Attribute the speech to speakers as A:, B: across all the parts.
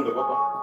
A: mundo, papá.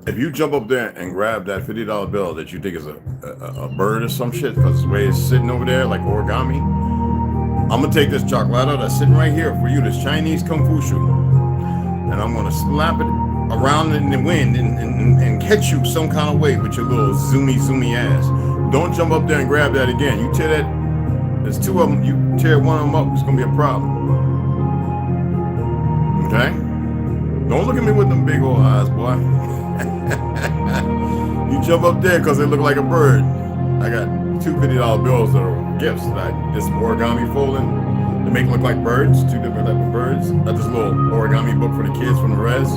A: If you jump up there and grab that $50 bill that you think is a bird or some shit, because the way it's sitting over there like origami, I'm gonna take this chocolate that's sitting right here for you, this Chinese Kung Fu shoe, and I'm gonna slap it around in the wind and catch you some kind of way with your little zoomy ass. don't jump up there and grab that again. You tear that, there's two of them, you tear one of them up, it's gonna be a problem. Okay? Don't look at me with them big old eyes, boy. You jump up there because they look like a bird. I got two $50 bills that are gifts that I did some origami folding to make look like birds, two different type of birds. Got this little origami book for the kids from the res.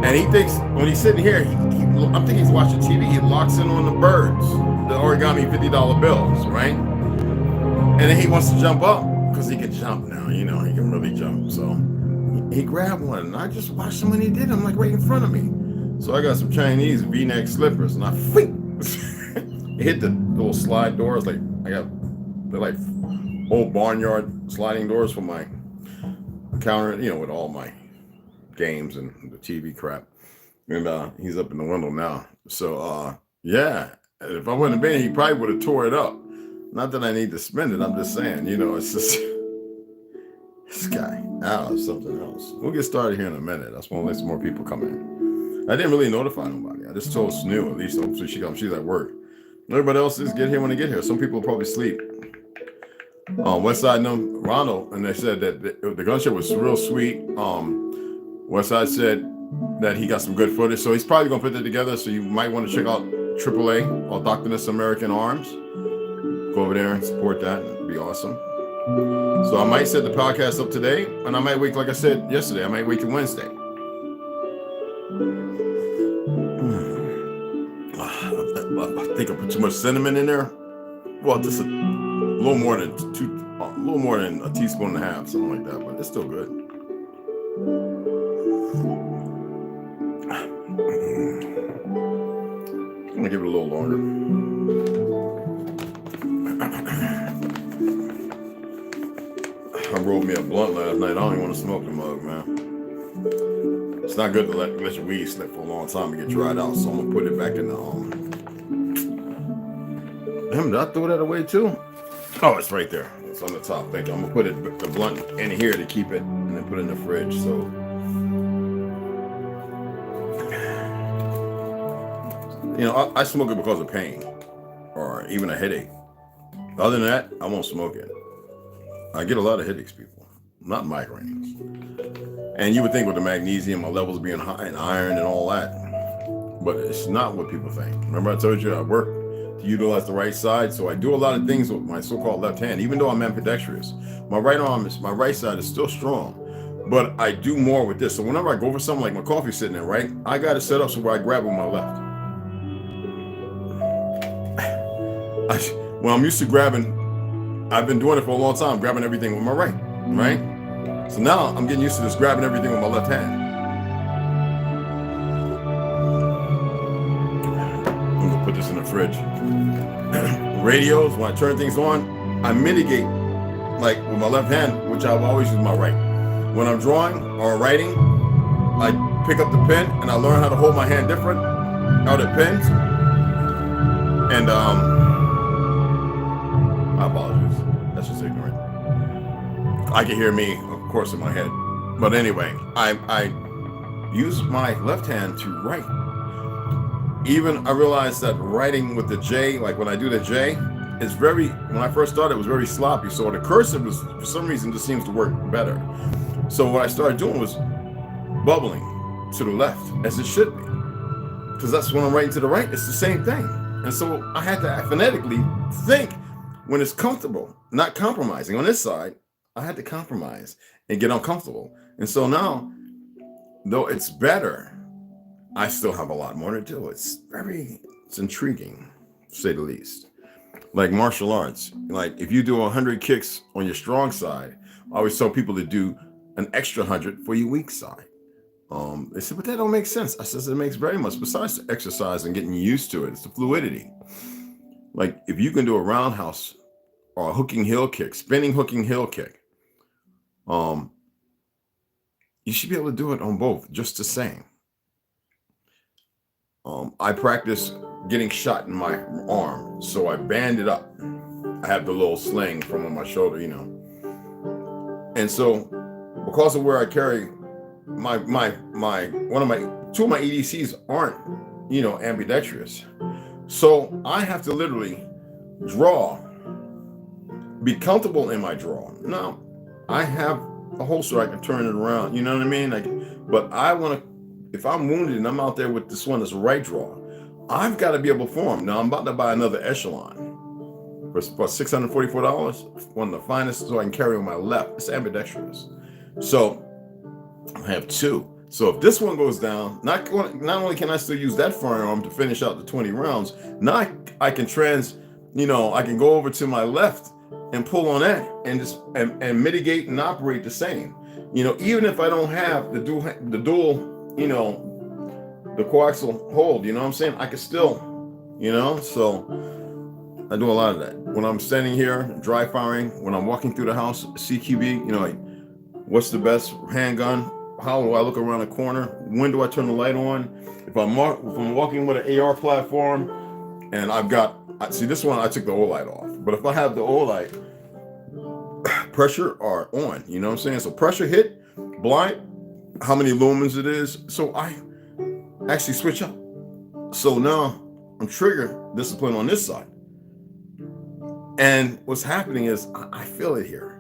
A: And he thinks, when he's sitting here, I'm thinking he's watching TV, he locks in on the birds, the origami $50 bills, right? And then he wants to jump up because he can jump now, you know, he can really jump. So he grabbed one and I just watched him when he did. I'm like right in front of me. So I got some Chinese V-neck slippers and I hit the little slide doors. Like they're like old barnyard sliding doors for my counter, you know, with all my games and the TV crap. And he's up in the window now. So yeah, if I wouldn't have been, he probably would have tore it up. Not that I need to spend it. I'm just saying, you know, it's just this guy. Now something else. We'll get started here in a minute. I just want to let some more people come in. I didn't really notify nobody. I just told Snoo, at least hopefully she comes. She's at work. Everybody else is get here when they get here. Some people will probably sleep. Westside know Ronald, and they said that the gunshot was real sweet. Westside said that he got some good footage, so he's probably gonna put that together. So you might want to check out AAA or Doctorness American Arms. Go over there and support that. It'd be awesome. So I might set the podcast up today, and I might wait, like I said yesterday, I might wait till Wednesday. I think I put too much cinnamon in there. Well, just a little more than a teaspoon and a half, something like that. But it's still good. I'm gonna give it a little longer. I rolled me a blunt last night. I don't even want to smoke the mug, man. It's not good to let your weed slip for a long time and get dried out. So I'm gonna put it back in the Damn, did I throw that away too? Oh, it's right there. It's on the top. Thank you. I'm gonna put the blunt in here to keep it, and then put it in the fridge. So, you know, I smoke it because of pain or even a headache. Other than that, I won't smoke it. I get a lot of headaches, people, not migraines. And you would think with the magnesium, my levels being high and iron and all that, but it's not what people think. Remember I told you I work to utilize the right side, so I do a lot of things with my so-called left hand. Even though I'm ambidextrous, my right side is still strong, but I do more with this. So whenever I go for something like my coffee sitting there, right, I got it set up so where I grab with my left. When I'm used to grabbing, I've been doing it for a long time, grabbing everything with my right. So now I'm getting used to this grabbing everything with my left hand. I'm gonna put this in the fridge. Radios, when I turn things on, I mitigate like with my left hand, which I've always used my right. When I'm drawing or writing, I pick up the pen and I learn how to hold my hand different, how it pens. And my apologies, that's just ignorant. I can hear me, of course, in my head. But anyway, I use my left hand to write. Even I realized that writing with the J, like when I do the J, is very, when I first started, it was very sloppy. So the cursive was, for some reason, just seems to work better. So what I started doing was bubbling to the left, as it should be. Because that's when I'm writing to the right, it's the same thing. And so I had to phonetically think when it's comfortable, not compromising. On this side, I had to compromise and get uncomfortable. And so now, though it's better, I still have a lot more to do. It's intriguing, to say the least. Like martial arts, like if you do 100 kicks on your strong side, I always tell people to do an extra 100 for your weak side. They said, but that don't make sense. I said, it makes very much. Besides the exercise and getting used to it, it's the fluidity. Like if you can do a roundhouse or a hooking heel kick, spinning hooking heel kick, you should be able to do it on both, just the same. I practice getting shot in my arm, so I band it up. I have the little sling from on my shoulder, you know. And so, because of where I carry two of my EDCs aren't, you know, ambidextrous. So I have to literally draw, be comfortable in my draw. Now, I have a holster, I can turn it around, you know what I mean? Like, but I want to, if I'm wounded and I'm out there with this one that's a right draw, I've got to be able to form. Now, I'm about to buy another echelon for $644, one of the finest, so I can carry on my left. It's ambidextrous. So I have two. So if this one goes down, not only can I still use that firearm to finish out the 20 rounds, now I can I can go over to my left and pull on that and just and mitigate and operate the same. Even if I don't have the dual, the coaxial hold, you know what I'm saying? I can still, so I do a lot of that. When I'm standing here, dry firing, when I'm walking through the house, CQB, like, what's the best handgun? How do I look around a corner? When do I turn the light on? If I'm walking with an AR platform and see this one, I took the O light off. But if I have the O light, pressure are on, you know what I'm saying? So pressure hit, blind, how many lumens it is. So I actually switch up. So now I'm trigger discipline on this side. And what's happening is I feel it here.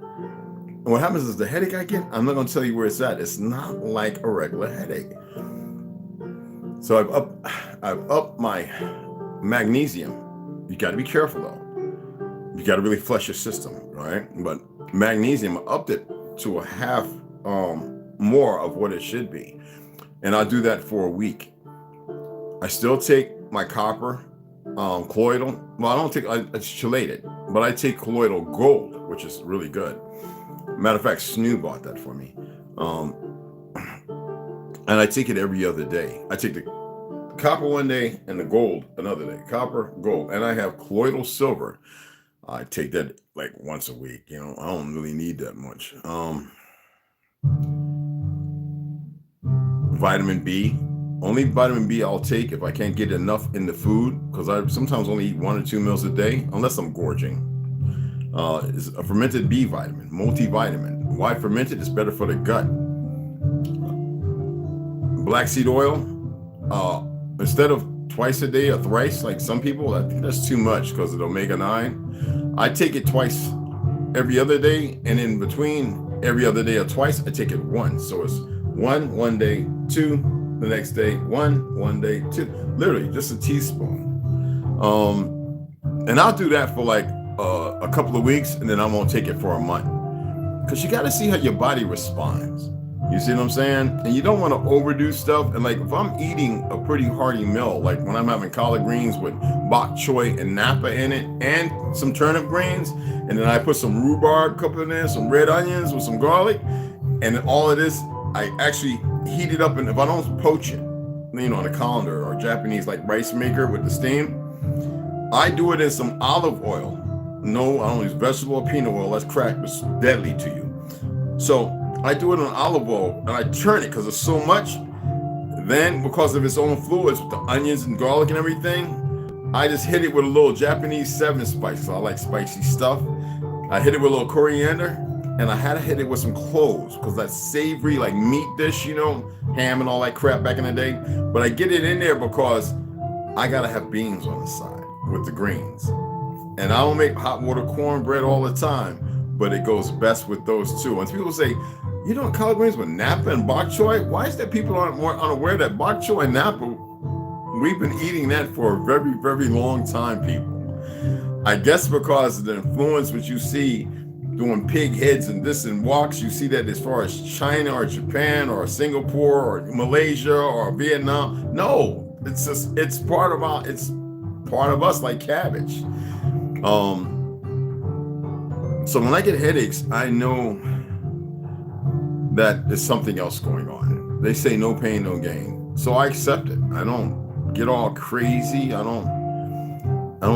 A: And what happens is the headache I get, I'm not going to tell you where it's at. It's not like a regular headache. So I've upped my magnesium. You got to be careful though. You got to really flush your system, right? But magnesium, I upped it to a half more of what it should be. And I do that for a week. I still take my copper, colloidal. Well, I don't take, it's chelated, but I take colloidal gold, which is really good. Matter of fact, Snoo bought that for me. And I take it every other day. I take the copper one day and the gold another day. Copper, gold. And I have colloidal silver. I take that like once a week. I don't really need that much. Vitamin B. Only vitamin B I'll take if I can't get enough in the food, because I sometimes only eat 1 or 2 meals a day, unless I'm gorging. Is a fermented B vitamin, multivitamin. Why fermented? It's better for the gut. Black seed oil, instead of twice a day or thrice, like some people, I think that's too much because of omega-9. I take it twice every other day, and in between every other day or twice, I take it once. So it's one day, 2 the next day, one day, 2. Literally just a teaspoon. And I'll do that for like a couple of weeks, and then I won't take it for a month, because you got to see how your body responds. You see what I'm saying? And you don't want to overdo stuff. And like if I'm eating a pretty hearty meal, like when I'm having collard greens with bok choy and napa in it and some turnip greens, and then I put some rhubarb couple in there, some red onions with some garlic, and all of this, I actually heat it up. And if I don't poach it, on a colander or Japanese like rice maker with the steam, I do it in some olive oil. No, I don't use vegetable or peanut oil. That's crack. It's deadly to you. So I do it in olive oil, and I turn it because it's so much. Then, because of its own fluids with the onions and garlic and everything, I just hit it with a little Japanese 7 spice. So I like spicy stuff. I hit it with a little coriander, and I had to hit it with some cloves because that savory like meat dish, ham and all that crap back in the day. But I get it in there because I gotta have beans on the side with the greens. And I don't make hot water cornbread all the time, but it goes best with those two. And people say, collard greens with napa and bok choy? Why is that people aren't more unaware that bok choy and napa, we've been eating that for a very, very long time, people. I guess because of the influence which you see doing pig heads and this and woks, you see that as far as China or Japan or Singapore or Malaysia or Vietnam. No, it's part of us like cabbage. So when I get headaches, I know that there's something else going on. They say no pain, no gain. So I accept it. I don't get all crazy. I don't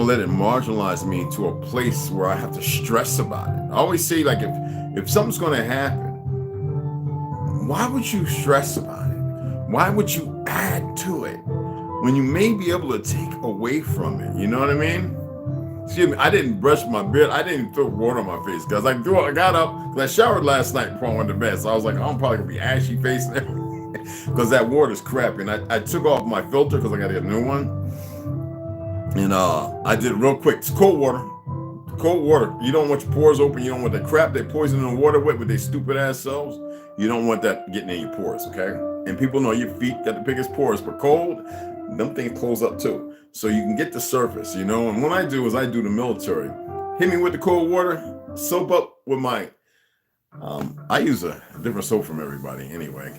A: let it marginalize me to a place where I have to stress about it. I always say, like, if something's going to happen, why would you stress about it? Why would you add to it when you may be able to take away from it? You know what I mean? Excuse me, I didn't brush my beard. I didn't throw water on my face because I got up, because I showered last night before I went to bed. So I was like, I'm probably going to be ashy face and everything because that water's crappy. And I took off my filter because I got to get a new one. And I did it real quick. It's cold water. Cold water. You don't want your pores open. You don't want the crap they poison in the water with their stupid ass selves. You don't want that getting in your pores, okay? And people know your feet got the biggest pores, but cold, them things close up too. So you can get the surface, you know? And what I do is I do the military. Hit me with the cold water, soap up with my, I use a different soap from everybody anyway.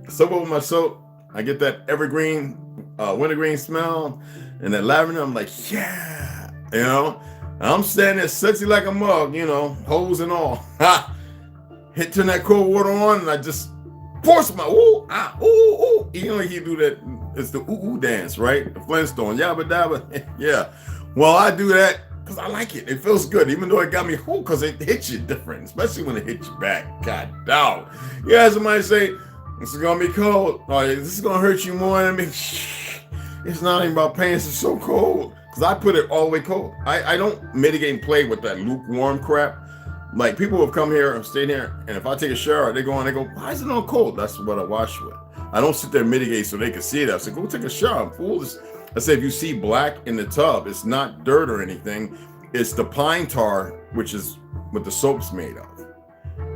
A: Soap up with my soap. I get that evergreen, wintergreen smell and that lavender. I'm like, yeah, you know? I'm standing there sexy like a mug, you know, hose and all. Turn that cold water on, and I just force my ooh, ah, ooh, ooh. You know, he do that. It's the ooh, ooh dance, right? The Flintstone, yabba dabba. Yeah. Well, I do that because I like it. It feels good, even though it got me hooked, because it hits you different, especially when it hits you back. God dog. Yeah, somebody say, this is going to be cold. Oh, this is going to hurt you more than me. It's not even about pain. It's just so cold. Because I put it all the way cold. I don't mitigate and play with that lukewarm crap. Like, people have come here and stayed here, and if I take a shower, they go on, they go, why is it all cold? That's what I wash with. I don't sit there and mitigate so they can see it. I say, go take a shower, fool. I say, if you see black in the tub, it's not dirt or anything. It's the pine tar, which is what the soap's made of.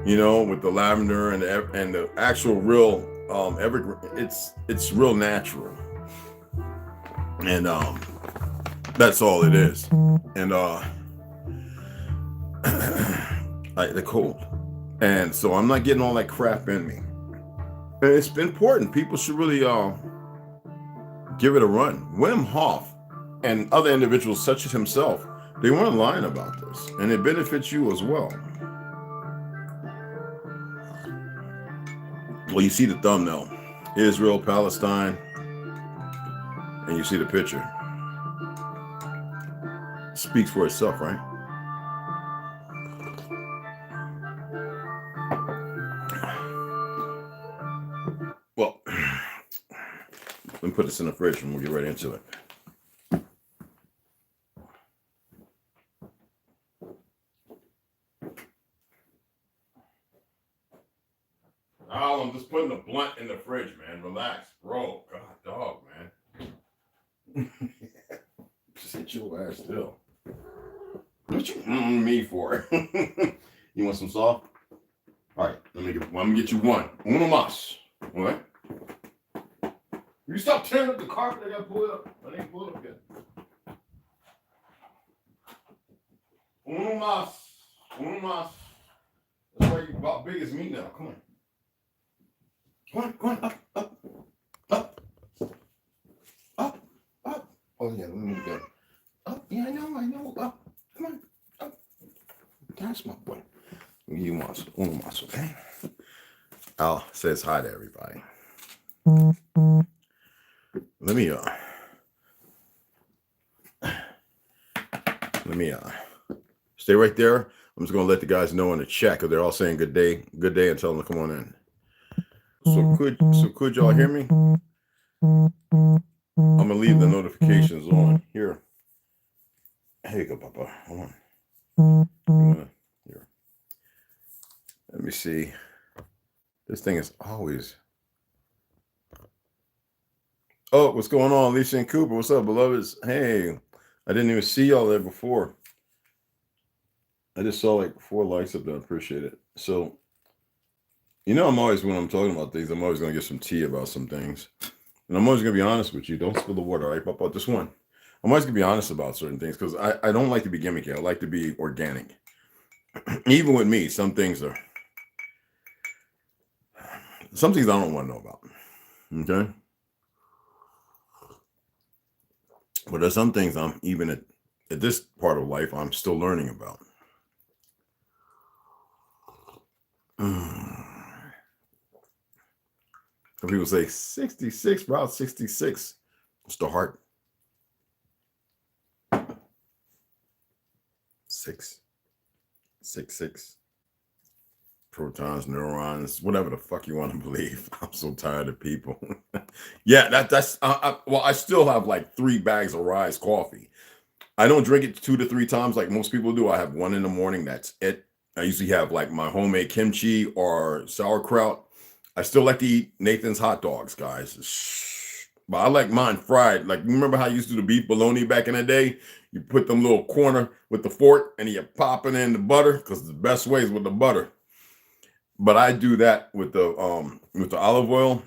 A: You know, with the lavender and the actual real evergreen. It's real natural. And that's all it is. And they're cold, and so I'm not getting all that crap in me. And it's important. People should really give it a run. Wim Hof and other individuals such as himself, they weren't lying about this, and it benefits you as well. Well, you see the thumbnail, Israel, Palestine, and you see the picture. It speaks for itself, right? Well, let me put this in the fridge and we'll get right into it. Oh, I'm just putting the blunt in the fridge, man. Relax, bro. God, dog, man. Sit your ass still. What you me for? You want some soft? All right, I'm gonna get you one. Uno mas. All right. You stop tearing up the carpet. I gotta pull it up. I didn't pull it up yet. Uno mas. Uno mas. That's why you're about big as me now. Come on. Come on, up. Oh yeah, let me move that. Up, yeah, I know. Up, come on, up. That's my boy. You must, okay? Al says hi to everybody. Let me stay right there. I'm just gonna let the guys know in the chat because they're all saying good day, and tell them to come on in. So could y'all hear me? I'm gonna leave the notifications on here. Here you go, Papa. Hold on. Here. Let me see. This thing is always. Oh, what's going on, Alicia and Cooper? What's up, beloveds? Hey, I didn't even see y'all there before. I just saw like 4 likes up there. I appreciate it. So, you know, when I'm talking about things, I'm always going to get some tea about some things. And I'm always going to be honest with you. Don't spill the water, right, Papa? Just one. I'm always going to be honest about certain things because I don't like to be gimmicky. I like to be organic. Even with me, some things I don't want to know about. Okay? But there's some things I'm even at this part of life I'm still learning about. Some people say 66, bro, 66. It's the heart. 666. Protons, neurons, whatever the fuck you want to believe. I'm so tired of people. Yeah, that's well, I still have like 3 bags of Rise coffee. I don't drink it 2 to 3 times like most people do. I have 1 in the morning. That's it. I usually have like my homemade kimchi or sauerkraut. I still like to eat Nathan's hot dogs, guys. But I like mine fried. Like, remember how you used to do the beef bologna back in the day? You put them little corner with the fork and you pop it in the butter, because the best way is with the butter. But I do that with the olive oil.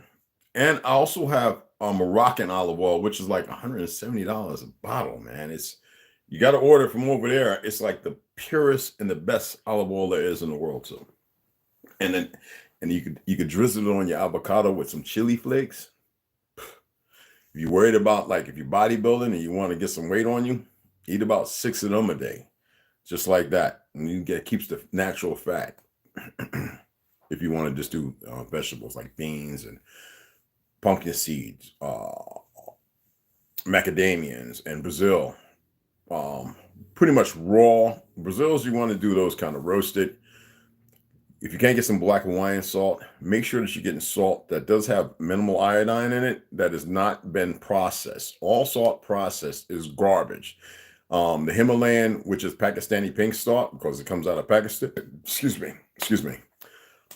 A: And I also have Moroccan olive oil, which is like $170 a bottle, man. You got to order it from over there. It's like the purest and the best olive oil there is in the world. So, and you could drizzle it on your avocado with some chili flakes. If you're worried about, like, if you're bodybuilding and you want to get some weight on you, eat about 6 of them a day, just like that, and keeps the natural fat. If you want to just do vegetables like beans and pumpkin seeds, macadamias, and Brazil, pretty much raw. Brazils, you want to do those kind of roasted. If you can't get some black Hawaiian salt, make sure that you're getting salt that does have minimal iodine in it, that has not been processed. All salt processed is garbage. The Himalayan, which is Pakistani pink salt, because it comes out of Pakistan. Excuse me.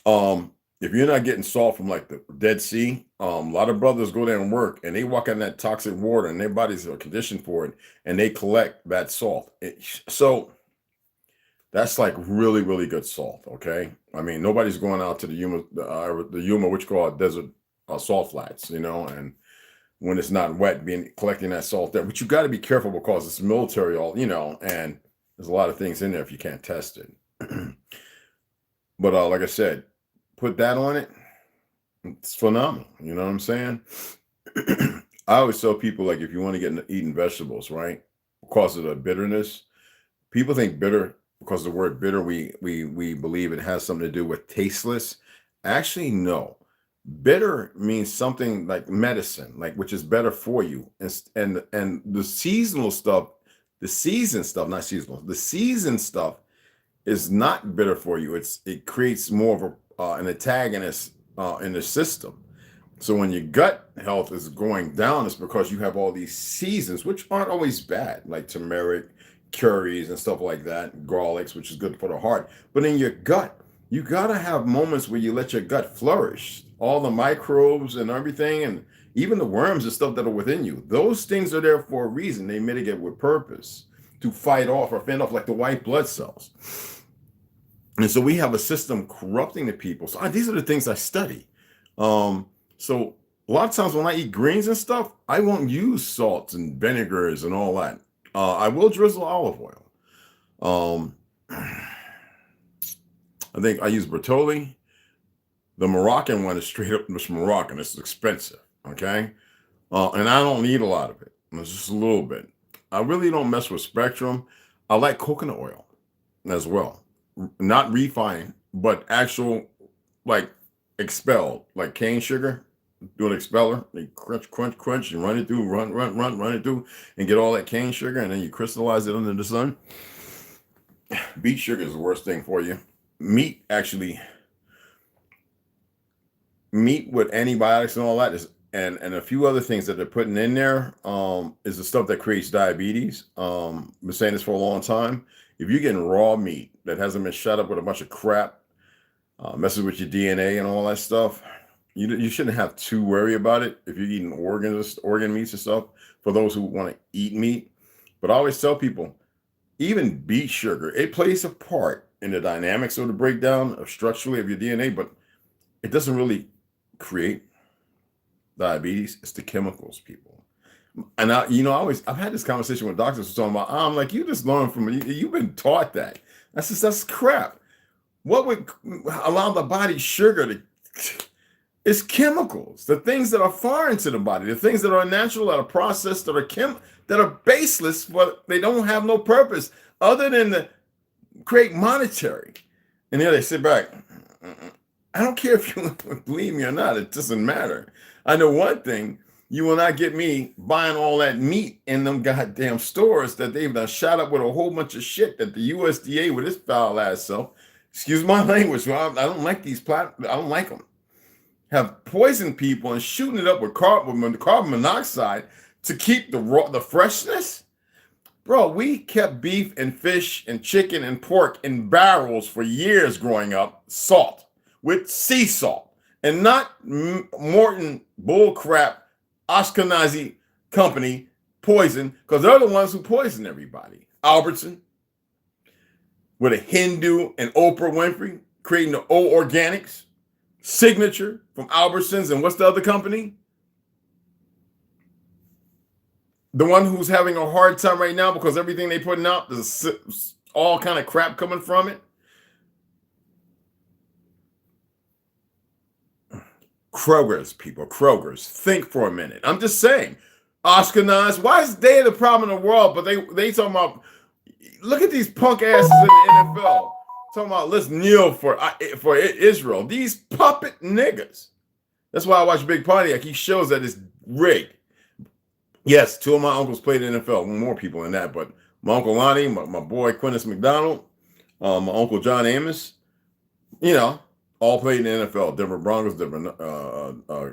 A: If you're not getting salt from like the Dead Sea, a lot of brothers go there and work, and they walk in that toxic water, and their bodies are conditioned for it, and they collect that salt. So that's like really, really good salt. Okay, I mean, nobody's going out to the Yuma, which call desert salt flats, and when it's not wet, collecting that salt there. But you got to be careful, because it's military, and there's a lot of things in there if you can't test it. But like I said, put that on it. It's phenomenal. You know what I'm saying? I always tell people, like, if you want to get into eating vegetables, right, because of the bitterness, people think bitter, because the word bitter, we believe it has something to do with tasteless. Actually, no. Bitter means something like medicine, like, which is better for you. And the seasonal stuff, the seasoned stuff is not bitter for you. It creates more of an antagonist in the system. So when your gut health is going down, it's because you have all these seasons, which aren't always bad, like turmeric, curries, and stuff like that, garlics, which is good for the heart. But in your gut, you gotta have moments where you let your gut flourish. All the microbes and everything, and even the worms and stuff that are within you, those things are there for a reason. They mitigate with purpose to fight off or fend off, like the white blood cells. And so we have a system corrupting the people. So these are the things I study. So a lot of times when I eat greens and stuff, I won't use salts and vinegars and all that. I will drizzle olive oil. I think I use Bertolli. The Moroccan one is straight up just Moroccan. It's expensive, okay? And I don't need a lot of it. It's just a little bit. I really don't mess with Spectrum. I like coconut oil as well. Not refined, but actual, like, expelled, like cane sugar. Do an expeller, you crunch, and run it through, run it through, and get all that cane sugar, and then you crystallize it under the sun. Beet sugar is the worst thing for you. Meat with antibiotics and all that and a few other things that they're putting in there is the stuff that creates diabetes. Been saying this for a long time. If you're getting raw meat that hasn't been shot up with a bunch of crap, messes with your DNA and all that stuff, you shouldn't have to worry about it if you're eating organ meats and stuff, for those who want to eat meat. But I always tell people, even beet sugar, it plays a part in the dynamics of the breakdown of structurally of your DNA, but it doesn't really create diabetes. It's the chemicals, people. And I've had this conversation with doctors who talking about, I'm like, you just learned from it. You've been taught that. That's crap. What would allow the body sugar to? It's chemicals, the things that are foreign to the body, the things that are natural, that are processed, that are baseless, but they don't have no purpose other than to create monetary. And here they sit back. I don't care if you believe me or not. It doesn't matter. I know one thing. You will not get me buying all that meat in them goddamn stores that they've done shot up with a whole bunch of shit that the USDA with its foul ass self, excuse my language, I don't like I don't like them, have poisoned people and shooting it up with carbon monoxide to keep the freshness. Bro, we kept beef and fish and chicken and pork in barrels for years growing up, salt, with sea salt, and not Morton bullcrap Ashkenazi company poison, because they're the ones who poison everybody. Albertson, with a Hindu and Oprah Winfrey, creating the O Organics, Signature from Albertsons, and what's the other company? The one who's having a hard time right now because everything they putting out, there's all kind of crap coming from it. Kroger's, people, Kroger's. Think for a minute. I'm just saying. Ashkenaz, why is they the problem in the world? But they talking about, look at these punk asses in the NFL. Talking about, let's kneel for Israel. These puppet niggas. That's why I watch Big Pontiac. He shows that it's rigged. Yes, two of my uncles played in the NFL. More people than that. But my Uncle Lonnie, my boy Quintus McDonald, my Uncle John Amos, you know, all played in the NFL. Denver Broncos,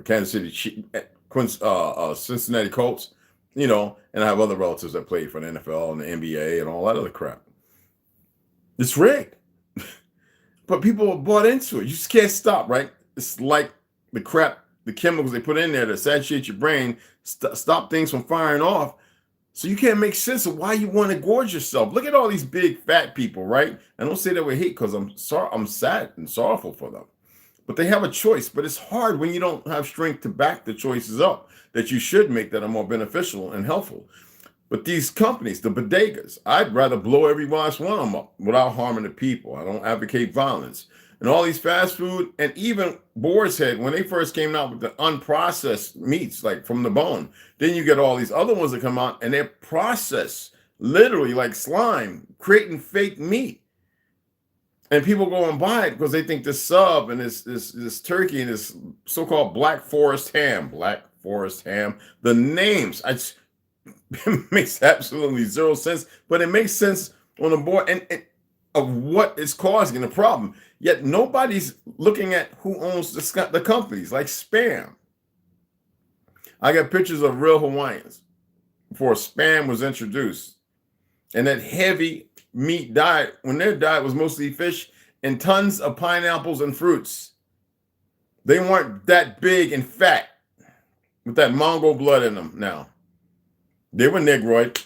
A: Kansas City Chiefs, Cincinnati Colts, you know, and I have other relatives that played for the NFL and the NBA and all that other crap. It's rigged. But people are bought into it. You just can't stop, right? It's like the crap, the chemicals they put in there to saturate your brain, stop things from firing off. So you can't make sense of why you want to gorge yourself. Look at all these big fat people, right? I don't say that with hate because I'm sad and sorrowful for them. But they have a choice. But it's hard when you don't have strength to back the choices up that you should make that are more beneficial and helpful. But these companies, the bodegas, I'd rather blow every last one of them up without harming the people. I don't advocate violence. And all these fast food, and even Boar's Head, when they first came out with the unprocessed meats, like from the bone, then you get all these other ones that come out and they're processed, literally like slime, creating fake meat. And people go and buy it because they think this sub and this turkey and this so-called Black Forest ham, the names, it makes absolutely zero sense, but it makes sense on the board and of what is causing the problem. Yet nobody's looking at who owns the companies, like Spam. I got pictures of real Hawaiians before Spam was introduced. And that heavy meat diet, when their diet was mostly fish and tons of pineapples and fruits. They weren't that big and fat with that Mongol blood in them now. They were Negroid.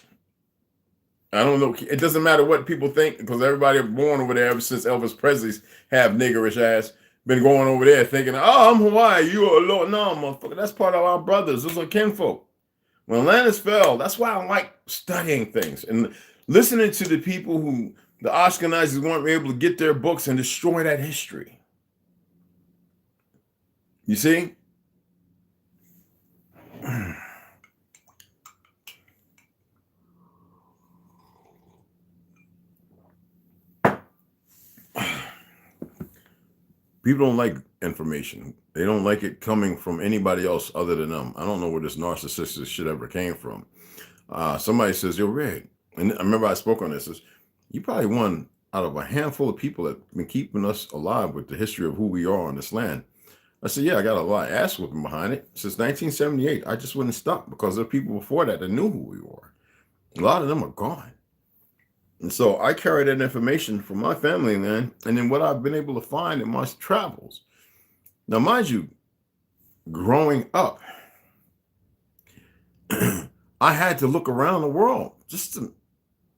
A: I don't know. It doesn't matter what people think because everybody born over there ever since Elvis Presley's have niggerish ass been going over there thinking, oh, I'm Hawaii. You are a little. No, motherfucker. That's part of our brothers. Those are kinfolk. When Atlantis fell, that's why I like studying things and listening to the people who the Ashkenazis weren't able to get their books and destroy that history. You see? People don't like information. They don't like it coming from anybody else other than them. I don't know where this narcissistic shit ever came from. Somebody says, you're Red. And I remember I spoke on this. You probably one out of a handful of people that have been keeping us alive with the history of who we are on this land. I said, yeah, I got a lot of ass whooping behind it. Since 1978, I just wouldn't stop because there are people before that knew who we were. A lot of them are gone. And so I carry that information from my family, man, and then what I've been able to find in my travels. Now, mind you, growing up, I had to look around the world just to,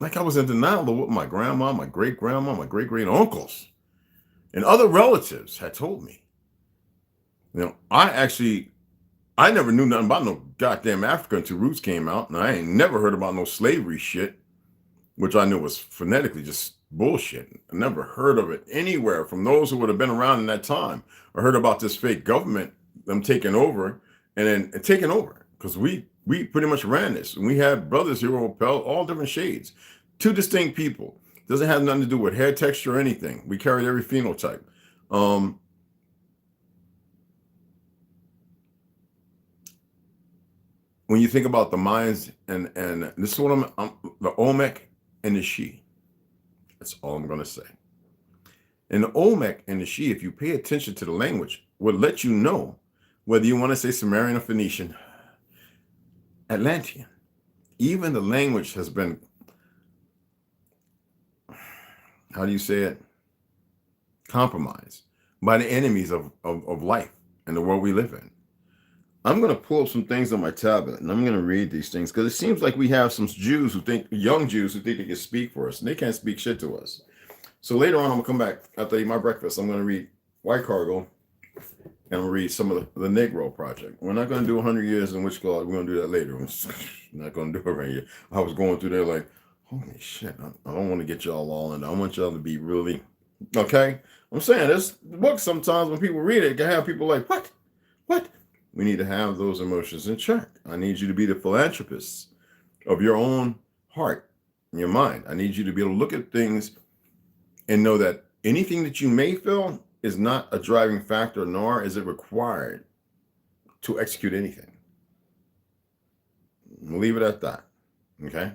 A: like I was in denial of what my grandma, my great-grandma, my great-great-uncles, and other relatives had told me. You know, I never knew nothing about no goddamn Africa until Roots came out, and I ain't never heard about no slavery shit, which I knew was phonetically just bullshit. I never heard of it anywhere from those who would have been around in that time. I heard about this fake government, them taking over and taking over because we pretty much ran this. And we had brothers here who were all different shades. Two distinct people. Doesn't have nothing to do with hair texture or anything. We carried every phenotype. When you think about the minds and this is what the Olmec and the She. That's all I'm going to say. And the Olmec and the She, if you pay attention to the language, will let you know whether you want to say Sumerian or Phoenician, Atlantean. Even the language has been, how do you say it? Compromised by the enemies of life and the world we live in. I'm going to pull up some things on my tablet, and I'm going to read these things, because it seems like we have some Jews who think, young Jews who think they can speak for us, and they can't speak shit to us. So later on, I'm going to come back after I eat my breakfast. I'm going to read White Cargo, and I'll read some of the Negro Project. We're not going to do 100 years in which God. We're going to do that later. I'm not going to do it right here. I was going through there like, holy shit, I don't want to get y'all all in. I want y'all to be really, okay? I'm saying this book, sometimes when people read it, it can have people like, what? What? We need to have those emotions in check. I need you to be the philanthropists of your own heart and your mind. I need you to be able to look at things and know that anything that you may feel is not a driving factor, nor is it required to execute anything. We'll leave it at that. Okay?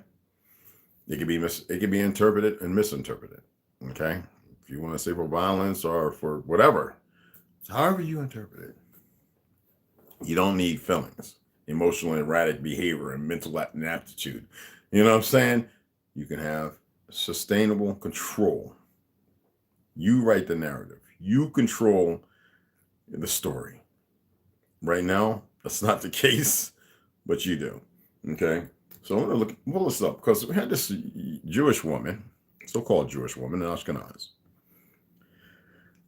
A: It can be interpreted and misinterpreted. Okay? If you want to say for violence or for whatever, however you interpret it. You don't need feelings, emotional erratic behavior, and mental inaptitude. You know what I'm saying? You can have sustainable control. You write the narrative. You control the story. Right now, that's not the case, but you do. Okay? So I'm going to pull this up, because we had this Jewish woman, so-called Jewish woman in Ashkenaz.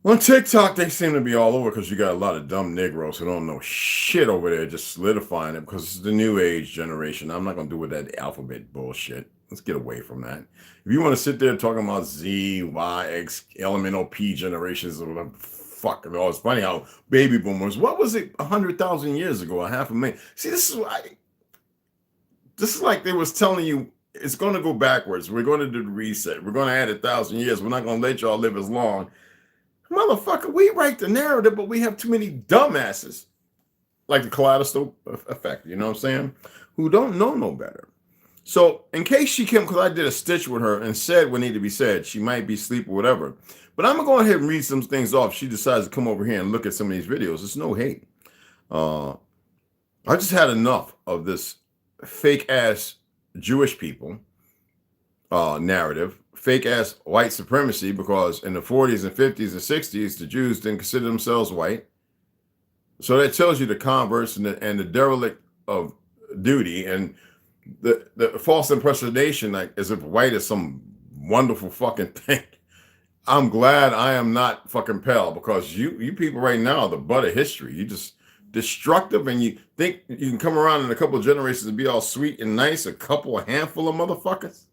A: On TikTok, they seem to be all over, because you got a lot of dumb Negroes who don't know shit over there, just solidifying it, because it's the new age generation. I'm not going to do with that alphabet bullshit. Let's get away from that. If you want to sit there talking about Z, Y, X, elemental P generations, or whatever, fuck. It's funny how baby boomers, what was it 100,000 years ago, 500,000? See, this is like they was telling you, it's going to go backwards. We're going to do the reset. We're going to add 1,000 years. We're not going to let y'all live as long. Motherfucker, we write the narrative, but we have too many dumbasses, like the kaleidoscope effect, you know what I'm saying, who don't know no better. So in case she came, because I did a stitch with her and said what needed to be said, she might be asleep or whatever, but I'm going to go ahead and read some things off. She decides to come over here and look at some of these videos. It's no hate. I just had enough of this fake-ass Jewish people narrative, fake-ass white supremacy, because in the 40s and 50s and 60s, the Jews didn't consider themselves white. So that tells you the converse and the derelict of duty and the false impersonation, like as if white is some wonderful fucking thing. I'm glad I am not fucking pale, because you people right now are the butt of history. You just destructive, and you think you can come around in a couple of generations and be all sweet and nice, a handful of motherfuckers.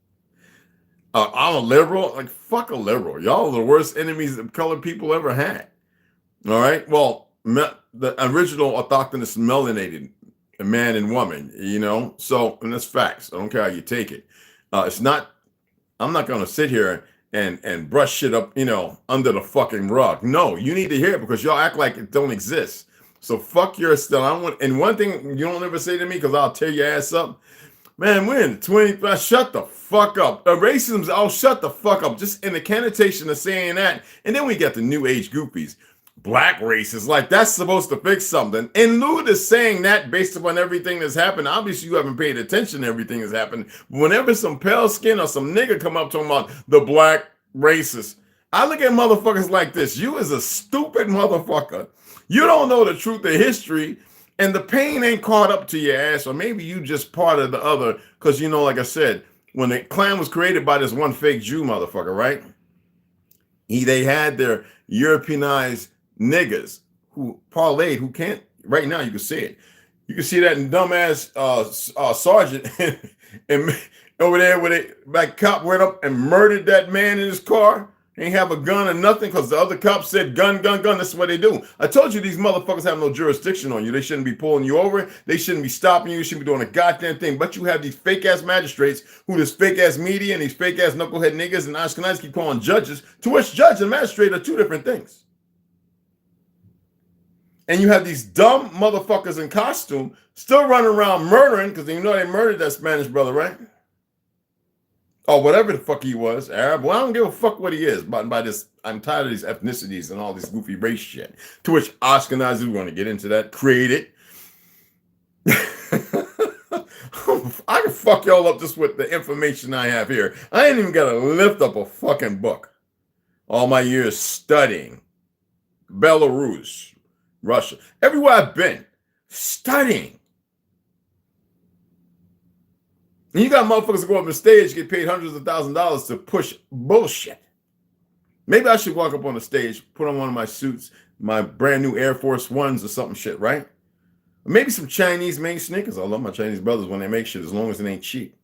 A: I'm a liberal. Like, fuck a liberal. Y'all are the worst enemies that colored people ever had. All right? Well, the original autochthonous melanated man and woman, you know? So, and that's facts. I don't care how you take it. I'm not going to sit here and brush shit up, you know, under the fucking rug. No, you need to hear it, because y'all act like it don't exist. So fuck your stuff. And one thing you don't ever say to me, because I'll tear your ass up. Man, we're in 20, shut the fuck up. Racism's, oh, shut the fuck up. Just in the connotation of saying that. And then we got the new age goofies. Black racists, like that's supposed to fix something. And Lou is saying that based upon everything that's happened. Obviously, you haven't paid attention to everything that's happened. Whenever some pale skin or some nigga come up talking about the black racist, I look at motherfuckers like this. You is a stupid motherfucker. You don't know the truth of history. And the pain ain't caught up to your ass, or maybe you just part of the other, because, you know, like I said, when the Klan was created by this one fake Jew motherfucker, right? They had their Europeanized niggas who parlayed, who can't, right now you can see it. You can see that in dumbass sergeant and over there where that cop went up and murdered that man in his car. Ain't have a gun or nothing, because the other cops said gun, gun, gun. That's what they do. I told you these motherfuckers have no jurisdiction on you. They shouldn't be pulling you over. They shouldn't be stopping you. You shouldn't be doing a goddamn thing. But you have these fake-ass magistrates who this fake-ass media and these fake-ass knucklehead niggas and Ashkenazis keep calling judges, to which judge and magistrate are two different things. And you have these dumb motherfuckers in costume still running around murdering, because you know they murdered that Spanish brother, right? Or whatever the fuck he was, Arab. Well, I don't give a fuck what he is. By this, I'm tired of these ethnicities and all this goofy race shit. To which Ashkenazi, we're going to get into that, created. I can fuck y'all up just with the information I have here. I ain't even got to lift up a fucking book. All my years studying Belarus, Russia, everywhere I've been, studying. And you got motherfuckers that go up on stage, get paid hundreds of thousands of dollars to push bullshit. Maybe I should walk up on the stage, put on one of my suits, my brand new Air Force Ones or something shit, right? Or maybe some Chinese made sneakers. I love my Chinese brothers when they make shit, as long as it ain't cheap.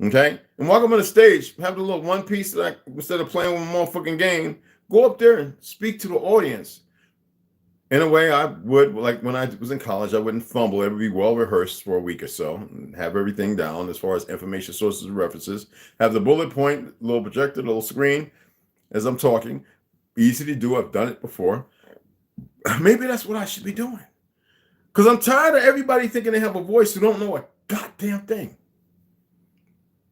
A: Okay? And walk up on the stage, have the little one piece that instead of playing with a motherfucking game, go up there and speak to the audience. In a way, I would, like when I was in college, I wouldn't fumble. It would be well rehearsed for a week or so, and have everything down as far as information sources and references. Have the bullet point, little projector, little screen as I'm talking. Easy to do. I've done it before. Maybe that's what I should be doing. Because I'm tired of everybody thinking they have a voice who don't know a goddamn thing.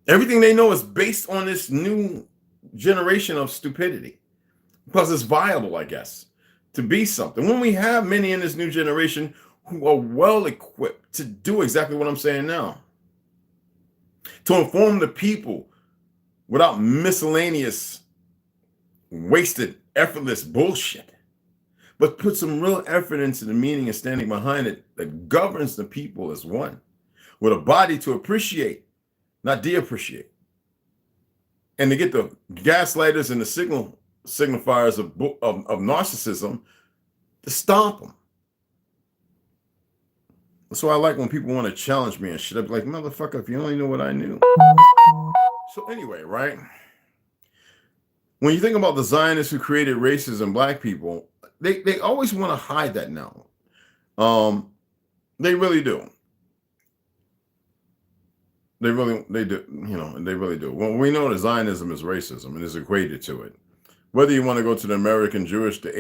A: Everything they know is based on this new generation of stupidity. Because it's viable, I guess, to be something. When we have many in this new generation who are well equipped to do exactly what I'm saying now. To inform the people without miscellaneous, wasted, effortless bullshit. But put some real effort into the meaning and standing behind it that governs the people as one. With a body to appreciate, not de-appreciate. And to get the gaslighters and the signifiers of narcissism to stomp them. That's why I like when people want to challenge me and shit. I'd be like, motherfucker, if you only knew what I knew. So anyway, right? When you think about the Zionists who created racism, black people, they always want to hide that now. They really do. They do, you know, they really do. Well, we know that Zionism is racism and is equated to it. Whether you want to go to the American Jewish, the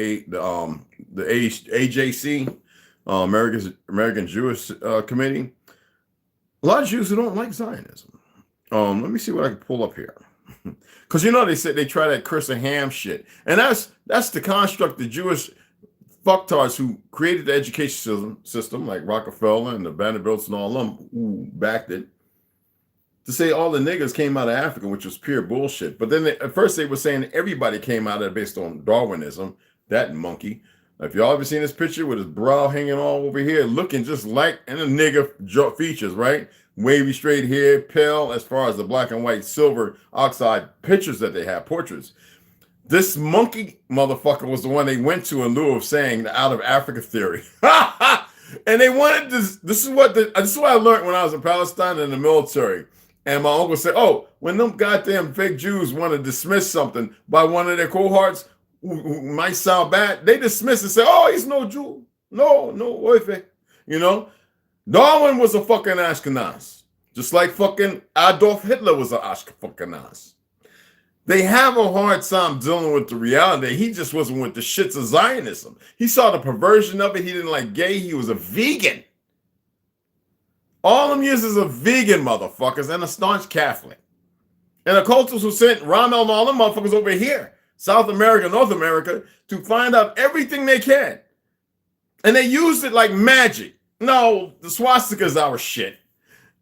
A: AJC, American Jewish Committee, a lot of Jews who don't like Zionism. Let me see what I can pull up here. Because, you know, they said they try that curse of ham shit. And that's the construct the Jewish fucktards who created the education system, like Rockefeller and the Vanderbilts and all of them who backed it, to say all the niggas came out of Africa, which was pure bullshit. But then at first they were saying everybody came out of it based on Darwinism, that monkey. If y'all ever seen this picture with his brow hanging all over here, looking just like and a nigga features, right? Wavy straight hair, pale as far as the black and white silver oxide pictures that they have, portraits. This monkey motherfucker was the one they went to in lieu of saying the out of Africa theory. And they wanted this. This is what I learned when I was in Palestine in the military. And my uncle said, oh, when them goddamn fake Jews want to dismiss something by one of their cohorts who might sound bad, they dismiss and say, oh, he's no Jew. No, oife. You know? Darwin was a fucking Ashkenaz. Just like fucking Adolf Hitler was an Ashkenaz. They have a hard time dealing with the reality. He just wasn't with the shits of Zionism. He saw the perversion of it. He didn't like gay. He was a vegan. All them years is a vegan motherfuckers and a staunch Catholic. And the cultures who sent Rommel and all them motherfuckers over here, South America, North America, to find out everything they can. And they used it like magic. No, the swastika is our shit.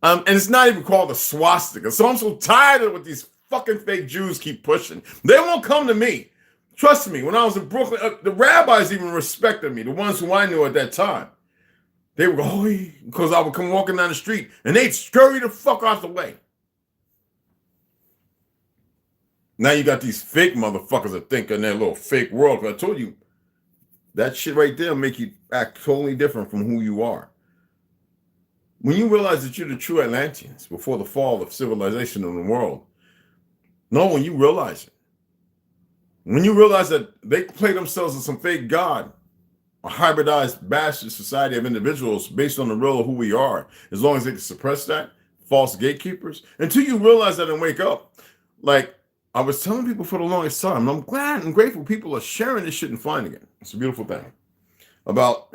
A: And it's not even called a swastika. So I'm so tired of what these fucking fake Jews keep pushing. They won't come to me. Trust me, when I was in Brooklyn, the rabbis even respected me, the ones who I knew at that time. They would go, oh, because I would come walking down the street and they'd scurry the fuck out the way. Now you got these fake motherfuckers that think in their little fake world. But I told you, that shit right there will make you act totally different from who you are. When you realize that you're the true Atlanteans before the fall of civilization in the world, when you realize it. When you realize that they play themselves as some fake god, a hybridized bastard society of individuals based on the real of who we are, as long as they can suppress that, false gatekeepers, until you realize that and wake up. Like I was telling people for the longest time, and I'm glad and grateful people are sharing this shit and finding it. It's a beautiful thing. About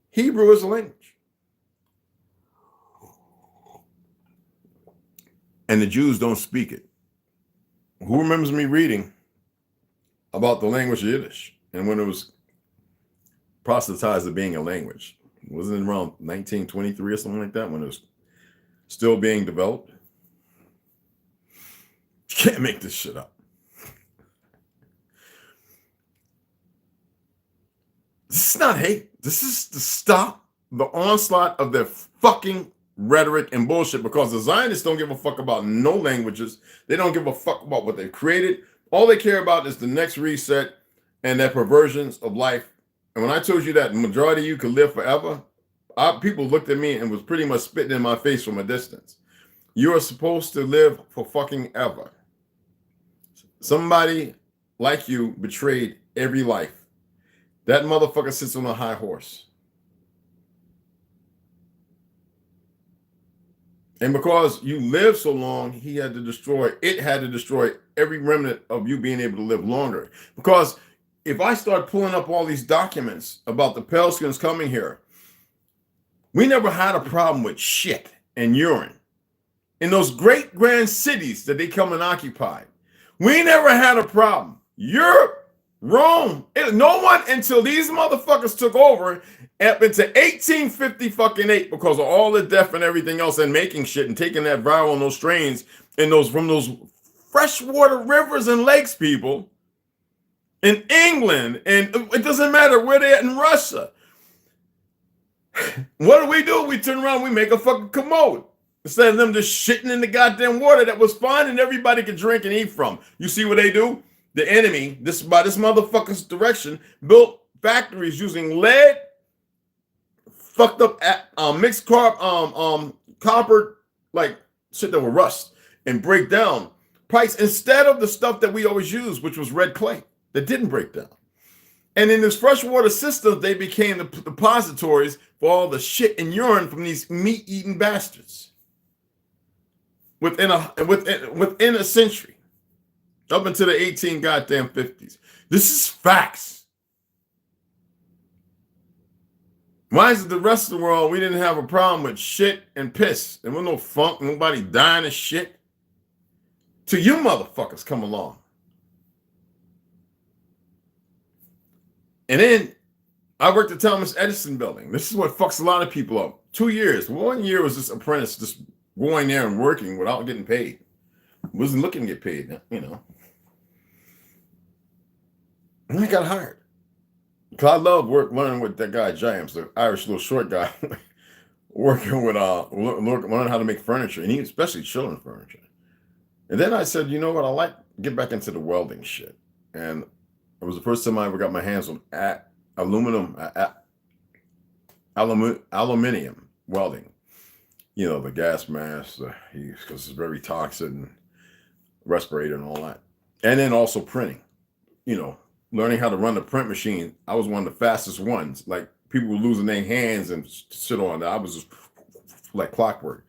A: Hebrew as a language. And the Jews don't speak it. Who remembers me reading about the language of Yiddish and when it was proselytized as being a language? Wasn't it around 1923 or something like that when it was still being developed? You can't make this shit up. This is not hate. This is to stop the onslaught of their fucking rhetoric and bullshit, because the Zionists don't give a fuck about no languages. They don't give a fuck about what they've created. All they care about is the next reset and their perversions of life. And when I told you that the majority of you could live forever, people looked at me and was pretty much spitting in my face from a distance. You are supposed to live for fucking ever. Somebody like you betrayed every life. That motherfucker sits on a high horse. And because you lived so long, it had to destroy every remnant of you being able to live longer. Because if I start pulling up all these documents about the Palestinians coming here, we never had a problem with shit and urine. In those great grand cities that they come and occupy, we never had a problem. Europe, Rome, no one until these motherfuckers took over up into 1858, because of all the death and everything else and making shit and taking that viral on those strains and those from those freshwater rivers and lakes, people in England, and it doesn't matter where they're at in Russia. What do? We turn around, we make a fucking commode instead of them just shitting in the goddamn water that was fine and everybody could drink and eat from. You see what they do? The enemy, by this motherfucker's direction, built factories using lead, fucked up mixed copper, like shit that will rust and break down price, instead of the stuff that we always use, which was red clay that didn't break down. And in this freshwater system, they became the depositories for all the shit and urine from these meat-eating bastards within a century, up into the 50s. This is facts. Why is it the rest of the world, we didn't have a problem with shit and piss? There was no funk, nobody dying of shit. Till you motherfuckers come along. And then I worked at Thomas Edison building. This is what fucks a lot of people up. 2 years. 1 year was this apprentice just going there and working without getting paid. Wasn't looking to get paid, you know. And I got hired. Because I love learning with that guy, James, the Irish little short guy, working with, learning how to make furniture, and especially children's furniture. And then I said, you know what, I like to get back into the welding shit. And it was the first time I ever got my hands on aluminum welding. You know, the gas mask, because it's very toxic, and respirator and all that. And then also printing, you know, learning how to run the print machine. I was one of the fastest ones. Like, people were losing their hands and sit on that. I was just like clockwork.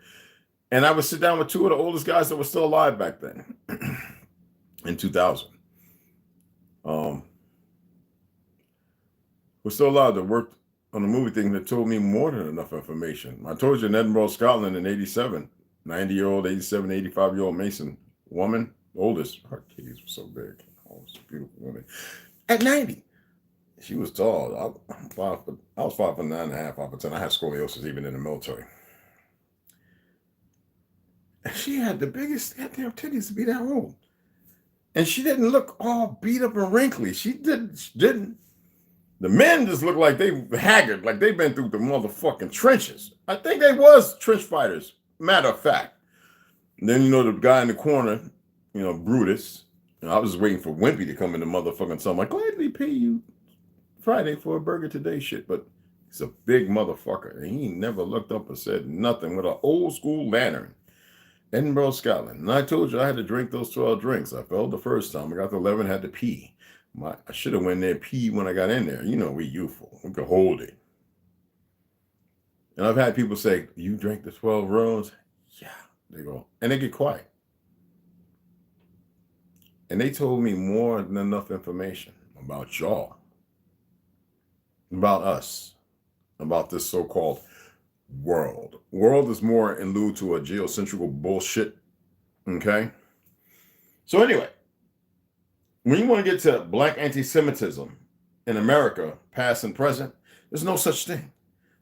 A: And I would sit down with two of the oldest guys that were still alive back then in 2000. We're still allowed to work on a movie thing that told me more than enough information. I told you in Edinburgh, Scotland in 87, 90-year-old, 87, 85-year-old Mason woman, oldest, her titties were so big. Oh, it's a beautiful woman. At 90, she was tall. I was 5'9.5", 5'10". I had scoliosis even in the military. And she had the biggest goddamn titties to be that old. And she didn't look all beat up and wrinkly. She didn't. The men just looked like they haggard, like they've been through the motherfucking trenches. I think they was trench fighters, matter of fact. And then, you know, the guy in the corner, you know, Brutus. I was just waiting for Wimpy to come in the motherfucking tell me, like, gladly pay you Friday for a burger today shit. But he's a big motherfucker. And he never looked up or said nothing, with an old school lantern. Edinburgh, Scotland. And I told you I had to drink those 12 drinks. I failed the first time. I got to 11, had to pee. I should have went there and peed when I got in there. You know, we youthful. We could hold it. And I've had people say, you drank the 12 rounds? Yeah. They go, and they get quiet. And they told me more than enough information about y'all, about us, about this so-called world. World is more in lieu to a geocentrical bullshit. Okay? So anyway, when you want to get to black anti-Semitism in America, past and present, there's no such thing.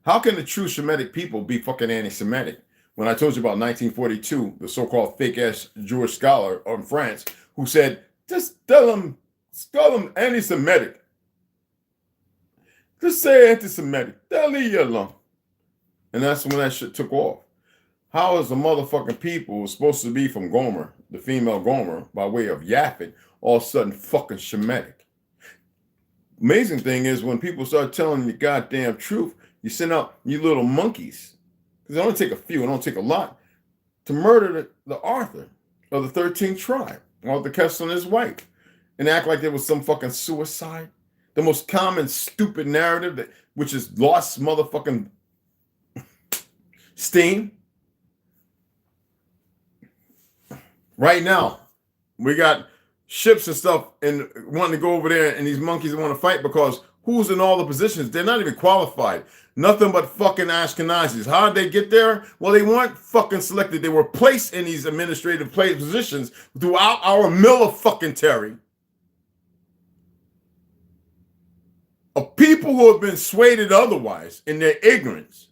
A: How can the true Shemitic people be fucking anti-Semitic? When I told you about 1942, the so-called fake-ass Jewish scholar in France who said, just tell them anti-Semitic. Just say anti-Semitic. They'll leave you alone. And that's when that shit took off. How is the motherfucking people supposed to be from Gomer, the female Gomer, by way of Yaphet, all of a sudden fucking Shemitic? Amazing thing is when people start telling the goddamn truth, you send out you little monkeys, because it only take a few, it don't take a lot, to murder the author of the 13th tribe, Arthur Kessler and his wife, and act like there was some fucking suicide. The most common stupid narrative that which is lost motherfucking steam. Right now, we got ships and stuff and wanting to go over there, and these monkeys want to fight because who's in all the positions? They're not even qualified. Nothing but fucking Ashkenazis. How did they get there? Well, they weren't fucking selected. They were placed in these administrative positions throughout our military of people who have been swayed otherwise in their ignorance,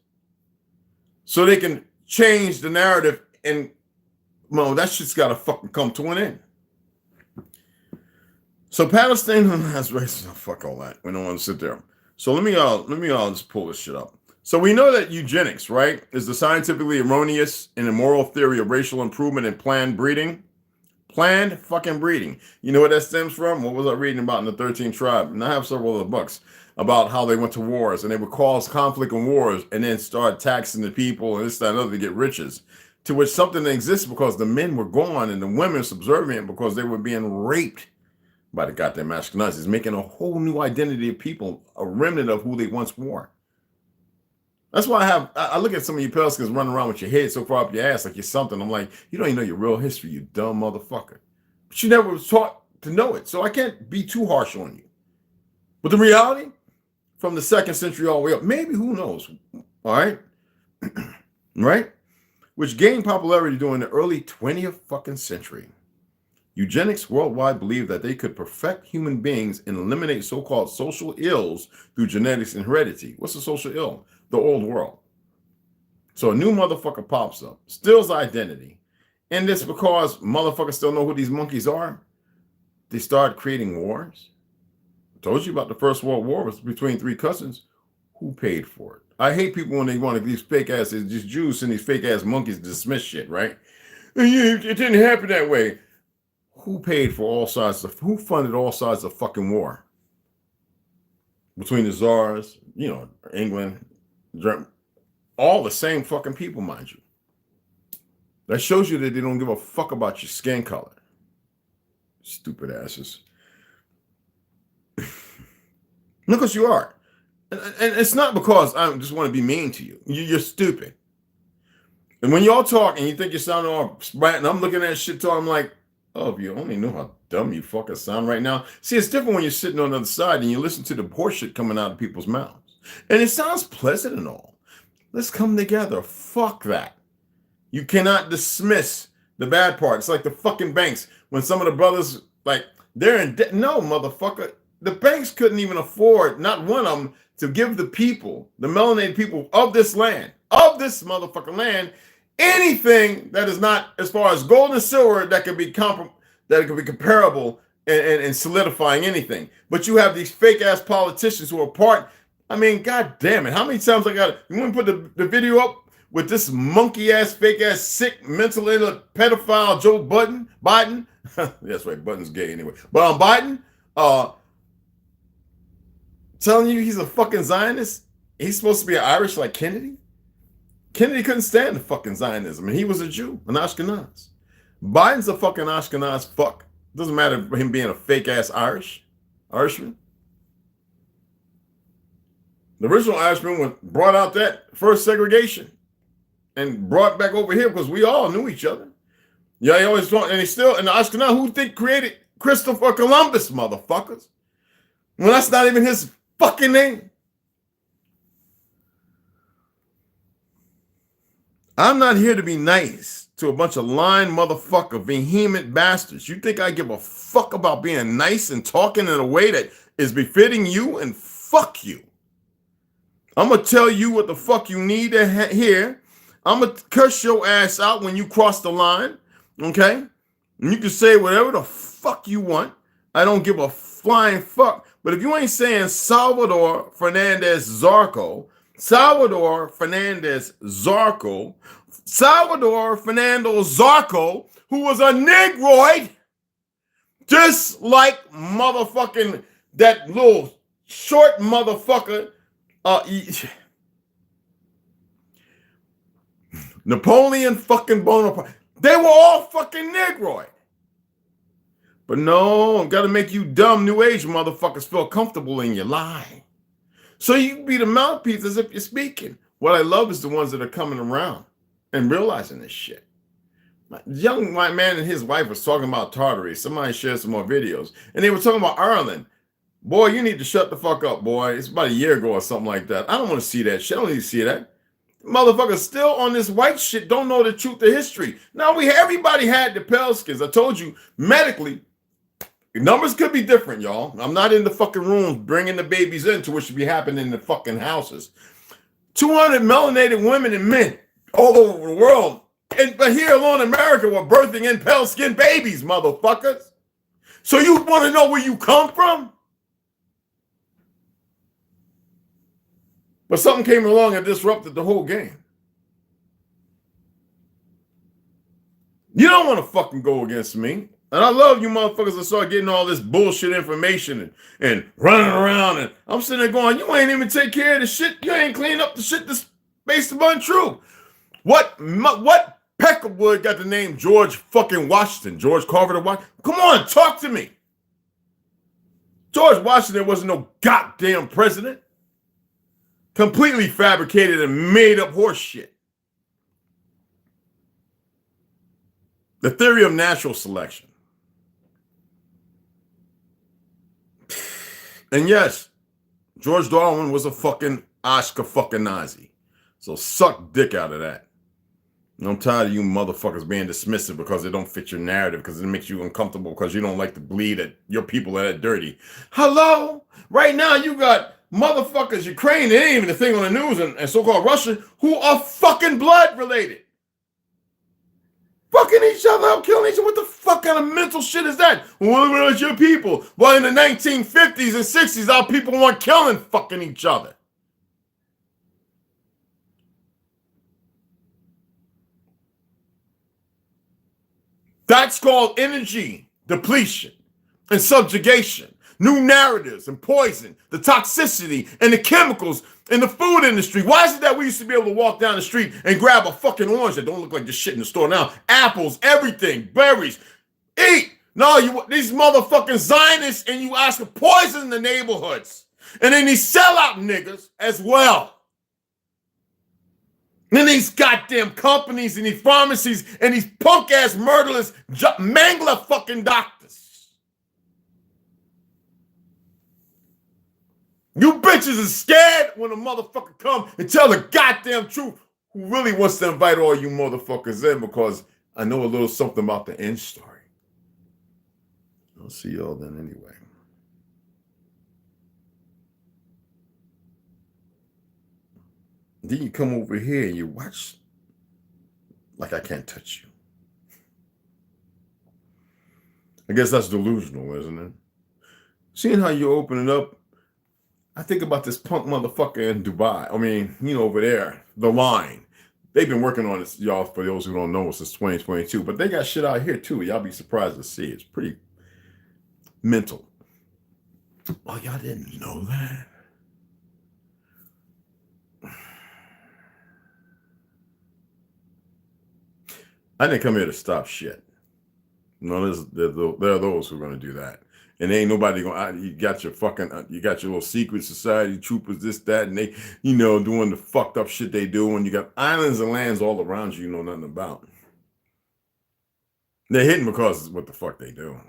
A: so they can change the narrative. And well, that shit's got to fucking come to an end. So Palestine has racism. Fuck all that. We don't want to sit there. So let me just pull this shit up. So we know that eugenics, right, is the scientifically erroneous and immoral theory of racial improvement and planned breeding. Planned fucking breeding. You know what that stems from? What was I reading about in the 13th tribe? And I have several other books about how they went to wars and they would cause conflict and wars and then start taxing the people and this, that, and other to get riches. To which something exists because the men were gone and the women subservient because they were being raped by the goddamn Ashkenazis, making a whole new identity of people, a remnant of who they once were. That's why I look at some of you Pelicans running around with your head so far up your ass like you're something. I'm like, you don't even know your real history, you dumb motherfucker. But you never was taught to know it, so I can't be too harsh on you. But the reality, from the 2nd century all the way up, maybe, who knows, all right? Right? Which gained popularity during the early 20th fucking century. Eugenics worldwide believed that they could perfect human beings and eliminate so-called social ills through genetics and heredity. What's a social ill? The old world. So a new motherfucker pops up, steals identity. And it's because motherfuckers still know who these monkeys are. They start creating wars. I told you about the First World War was between 3 cousins. Who paid for it? I hate people when they want to, these fake ass, just Jews and these fake ass monkeys dismiss shit, right? It didn't happen that way. Who paid for all sides of, who funded all sides of fucking war? Between the czars, you know, England, Germany, all the same fucking people, mind you. That shows you that they don't give a fuck about your skin color. Stupid asses. Because you are. And it's not because I just want to be mean to you. You're stupid. And when y'all talk and you think you sound all smart, and I'm looking at shit talking, I'm like, oh, if you only knew how dumb you fucking sound right now. See, it's different when you're sitting on the other side and you listen to the horseshit coming out of people's mouths. And it sounds pleasant and all. Let's come together. Fuck that. You cannot dismiss the bad part. It's like the fucking banks. When some of the brothers, like, they're in debt. No, motherfucker. The banks couldn't even afford, not one of them, to give the people, the melanated people of this land, of this motherfucking land, anything that is not, as far as gold and silver, that could be comparable and solidifying anything. But you have these fake ass politicians who are part. I mean, god damn it! How many times I got it? You want to put the video up with this monkey ass, fake ass, sick, mental pedophile Joe Biden? That's right, Biden's gay anyway. But on Biden, telling you he's a fucking Zionist. He's supposed to be Irish like Kennedy. Kennedy couldn't stand the fucking Zionism, and he was a Jew, an Ashkenaz. Biden's a fucking Ashkenaz fuck. Doesn't matter him being a fake ass Irishman. The original Irishman brought out that first segregation and brought back over here because we all knew each other. Yeah, he always thought, and the Ashkenaz, who think created Christopher Columbus, motherfuckers? Well, that's not even his fucking name. I'm not here to be nice to a bunch of lying motherfucker, vehement bastards. You think I give a fuck about being nice and talking in a way that is befitting you? And fuck you. I'm going to tell you what the fuck you need to hear. I'm going to curse your ass out when you cross the line, okay? And you can say whatever the fuck you want. I don't give a flying fuck. But if you ain't saying Salvador Fernandez Zarco, Salvador Fernando Zarco, who was a Negroid, just like motherfucking that little short motherfucker, Napoleon fucking Bonaparte. They were all fucking Negroid. But no, I'm gotta make you dumb New Age motherfuckers feel comfortable in your lie. So you can be the mouthpiece as if you're speaking. What I love is the ones that are coming around and realizing this shit. Young white man and his wife was talking about Tartary. Somebody shared some more videos. And they were talking about Ireland. Boy, you need to shut the fuck up, boy. It's about a year ago or something like that. I don't want to see that shit. I don't need to see that. Motherfuckers still on this white shit don't know the truth of history. Now, everybody had the pale skins. I told you, medically, numbers could be different, y'all. I'm not in the fucking rooms bringing the babies into what should be happening in the fucking houses. 200 melanated women and men all over the world. But here alone in America, we're birthing in pale-skinned babies, motherfuckers. So you want to know where you come from? But something came along and disrupted the whole game. You don't want to fucking go against me. And I love you motherfuckers that start getting all this bullshit information and running around. And I'm sitting there going, you ain't even take care of the shit. You ain't cleaned up the shit that's based upon truth. What Peckerwood got the name George fucking Washington? George Carver Washington? Come on, talk to me. George Washington wasn't no goddamn president. Completely fabricated and made up horse shit. The theory of natural selection. And yes, George Darwin was a fucking Oscar fucking Nazi. So suck dick out of that. And I'm tired of you motherfuckers being dismissive because it don't fit your narrative, because it makes you uncomfortable, because you don't like to bleed at your people are that dirty. Hello? Right now you got motherfuckers, Ukraine, it ain't even a thing on the news, and so-called Russia, who are fucking blood related. Fucking each other up, killing each other. What the fuck kind of mental shit is that? What about your people? Well, in the 1950s and 60s, our people weren't killing fucking each other. That's called energy depletion and subjugation. New narratives and poison, the toxicity and the chemicals in the food industry. Why is it that we used to be able to walk down the street and grab a fucking orange that don't look like the shit in the store now? Apples, everything, berries, eat. No, these motherfucking Zionists, and you ask to poison the neighborhoods. And then these sellout niggas as well. And then these goddamn companies and these pharmacies and these punk ass murderers, mangler fucking doctors. You bitches are scared when a motherfucker come and tell the goddamn truth. Who really wants to invite all you motherfuckers in, because I know a little something about the end story. I'll see y'all then anyway. Then you come over here and you watch like I can't touch you. I guess that's delusional, isn't it? Seeing how you open it up, I think about this punk motherfucker in Dubai. I mean, over there, The Line. They've been working on this, y'all, for those who don't know, since 2022. But they got shit out here, too. Y'all be surprised to see. It's pretty mental. Oh, y'all didn't know that? I didn't come here to stop shit. No, there are those who are going to do that. And ain't nobody going, you got your little secret society troopers, this, that, and they, doing the fucked up shit they do. And you got islands and lands all around you know nothing about. They're hidden because it's what the fuck they do.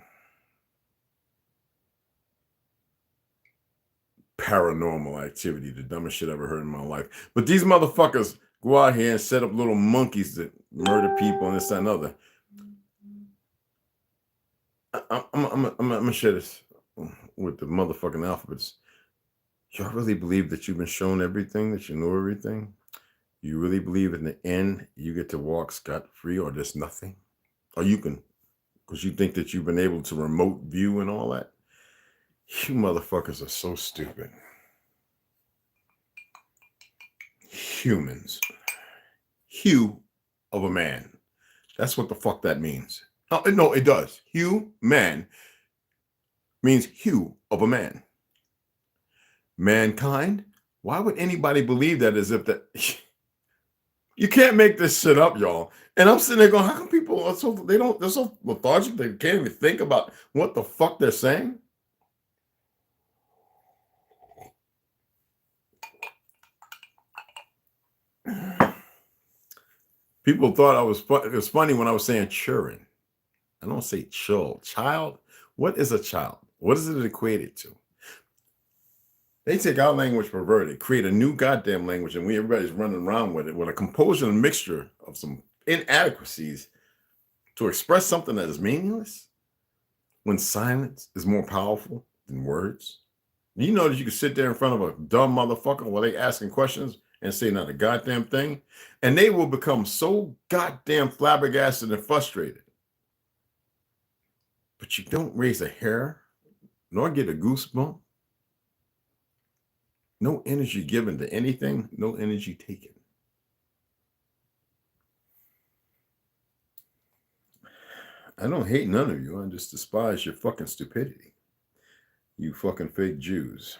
A: Paranormal activity, the dumbest shit I ever heard in my life. But these motherfuckers go out here and set up little monkeys that murder people and this, that, and other. I'm gonna share this with the motherfucking alphabets. Y'all really believe that you've been shown everything, that you know everything? You really believe in the end you get to walk scot-free, or there's nothing? Or you can, because you think that you've been able to remote view and all that? You motherfuckers are so stupid. Humans. Hue of a man. That's what the fuck that means. Oh, no, it does. Hue, man, means hue of a man. Mankind? Why would anybody believe that as if that... You can't make this shit up, y'all. And I'm sitting there going, how come people are so... They're so lethargic they can't even think about what the fuck they're saying? People thought it was funny when I was saying children. I don't say child. What is a child? What is it equated to? They take our language perverted, create a new goddamn language, and everybody's running around with it with a composure and mixture of some inadequacies to express something that is meaningless when silence is more powerful than words. You know that you can sit there in front of a dumb motherfucker while they asking questions and say not a goddamn thing, and they will become so goddamn flabbergasted and frustrated. But you don't raise a hair, nor get a goosebump. No energy given to anything, no energy taken. I don't hate none of you. I just despise your fucking stupidity. You fucking fake Jews.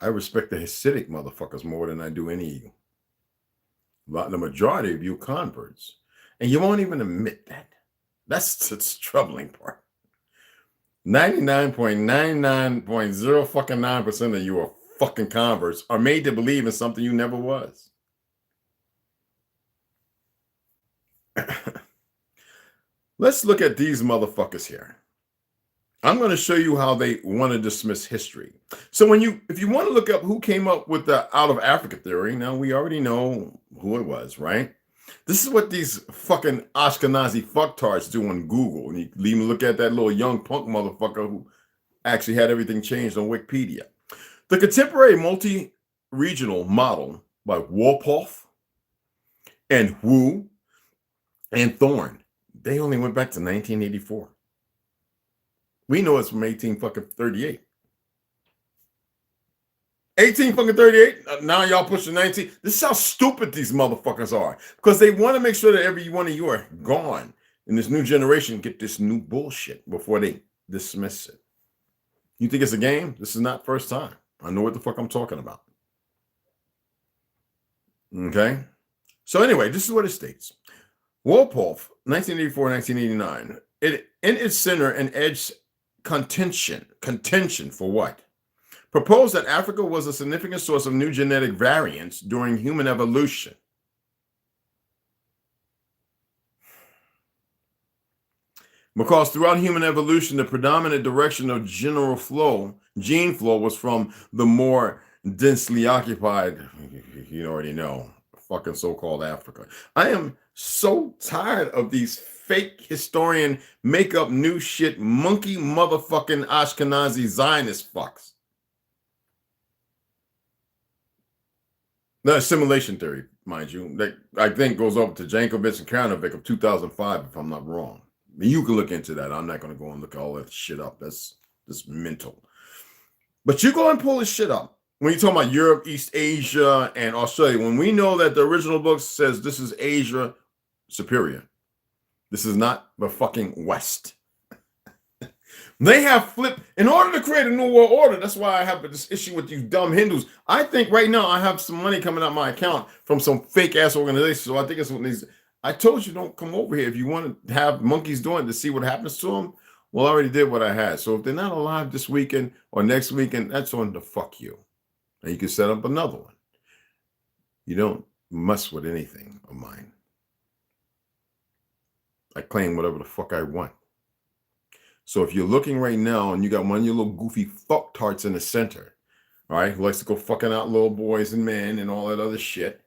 A: I respect the Hasidic motherfuckers more than I do any of you. The majority of you converts. And you won't even admit that. That's the troubling part. 99.99.0 of you are fucking converts are made to believe in something you never was. Let's look at these motherfuckers here. I'm going to show you how they want to dismiss history. So if you want to look up who came up with the out of Africa theory, now we already know who it was, right? This is what these fucking Ashkenazi fucktards do on Google. And you can even look at that little young punk motherfucker who actually had everything changed on Wikipedia. The contemporary multi-regional model by Wolpoff and Wu and Thorne, they only went back to 1984. We know it's from 1838. 1838. Now y'all pushing 19. This is how stupid these motherfuckers are, because they want to make sure that every one of you are gone in this new generation. Get this new bullshit before they dismiss it. You think it's a game? This is not first time. I know what the fuck I'm talking about. Okay. So anyway, this is what it states. Wolpoff, 1984-1989. In its center, an edge contention for what? Proposed that Africa was a significant source of new genetic variants during human evolution. Because throughout human evolution, the predominant direction of gene flow was from the more densely occupied, you already know, fucking so-called Africa. I am so tired of these fake historian make up new shit monkey motherfucking Ashkenazi Zionist fucks. The assimilation theory, mind you, that I think goes over to Jankovic and Karanovic of 2005, if I'm not wrong. You can look into that. I'm not going to go and look all that shit up. That's mental. But you go and pull this shit up. When you're talking about Europe, East Asia, and Australia, when we know that the original book says this is Asia Superior. This is not the fucking West. They have flipped in order to create a new world order. That's why I have this issue with these dumb Hindus. I think right now I have some money coming out of my account from some fake ass organization. So I think it's one of these. I told you don't come over here if you want to have monkeys doing to see what happens to them. Well, I already did what I had. So if they're not alive this weekend or next weekend, that's on the fuck you. And you can set up another one. You don't mess with anything of mine. I claim whatever the fuck I want. So if you're looking right now and you got one of your little goofy fucktarts in the center, all right, who likes to go fucking out little boys and men and all that other shit,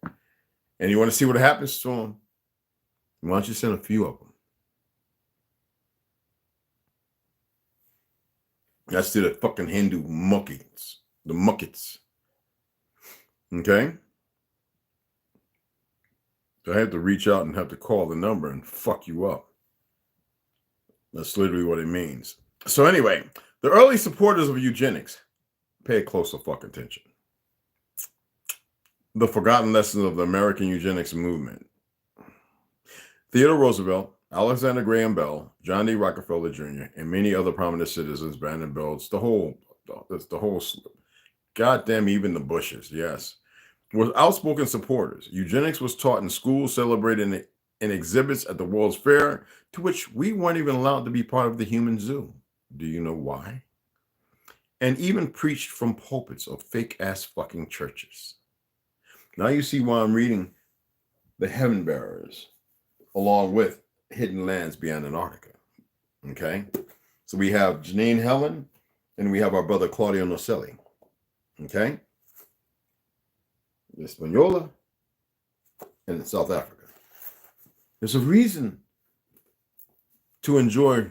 A: and you want to see what happens to them, why don't you send a few of them? That's to the fucking Hindu monkeys, the muckets. Okay? So I have to reach out and have to call the number and fuck you up. That's literally what it means. So anyway, The early supporters of eugenics, pay closer fucking attention. The forgotten lessons of the American eugenics movement. Theodore Roosevelt, Alexander Graham Bell, John D. Rockefeller Jr., and many other prominent citizens, Brandon Bells, the whole goddamn, even the Bushes, yes, were outspoken supporters. Eugenics was taught in schools, celebrated in exhibits at the World's Fair, to which we weren't even allowed to be part of the human zoo. Do you know why? And even preached from pulpits of fake-ass fucking churches. Now you see why I'm reading The Heaven Bearers, along with Hidden Lands Beyond Antarctica. Okay? So we have Janine Helen, and we have our brother Claudio Nocelli. Okay? Hispaniola, and South Africa. There's a reason to enjoy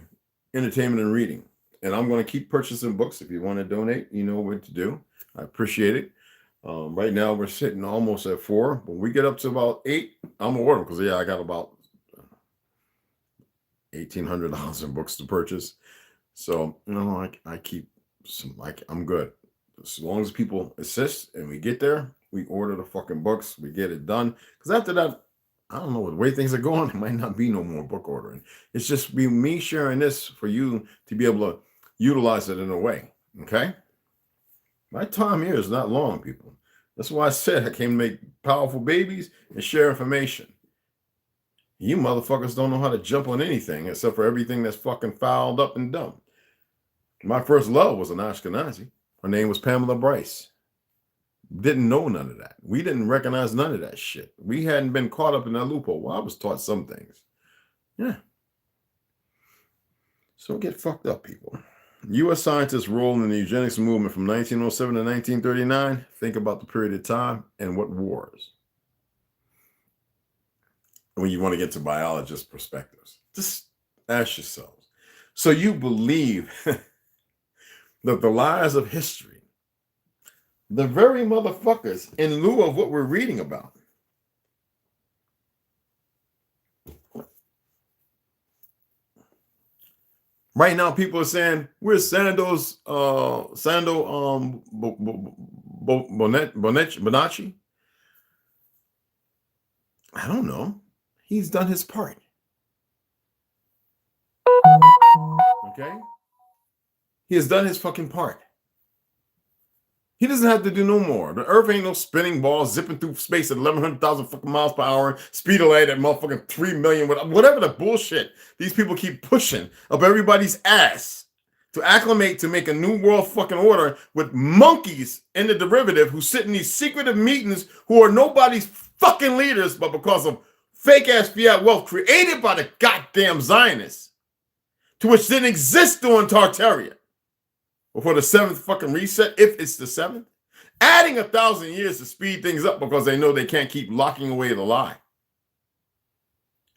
A: entertainment and reading. And I'm going to keep purchasing books. If you want to donate, you know what to do. I appreciate it. Right now, we're sitting almost at 4. When we get up to about 8, I'm going to order them because, yeah, I got about $1,800 in books to purchase. So, you know, I keep some, I'm good. As long as people assist and we get there, we order the fucking books, we get it done. Because after that, I don't know, the way things are going, there might not be no more book ordering. It's just me sharing this for you to be able to utilize it in a way, okay? My time here is not long, people. That's why I said I came to make powerful babies and share information. You motherfuckers don't know how to jump on anything except for everything that's fucking fouled up and dumb. My first love was an Ashkenazi. Her name was Pamela Bryce. Didn't know none of that. We didn't recognize none of that shit. We hadn't been caught up in that loophole. Well, I was taught some things. Yeah. So get fucked up, people. U.S. scientists' role in the eugenics movement from 1907 to 1939. Think about the period of time and what wars. When you want to get to biologist perspectives, just ask yourselves. So you believe that the lies of history, the very motherfuckers in lieu of what we're reading about, right now, people are saying, where's Sandoz, Bonacci? I don't know. He's done his part. Okay? He has done his fucking part. He doesn't have to do no more. The earth ain't no spinning ball zipping through space at 1,100,000 fucking miles per hour, speed of light at motherfucking 3 million, whatever the bullshit these people keep pushing up everybody's ass to acclimate to make a new world fucking order with monkeys in the derivative who sit in these secretive meetings who are nobody's fucking leaders, but because of fake ass fiat wealth created by the goddamn Zionists, to which didn't exist during Tartaria. Before the 7th fucking reset, if it's the 7th, adding 1,000 years to speed things up because they know they can't keep locking away the lie.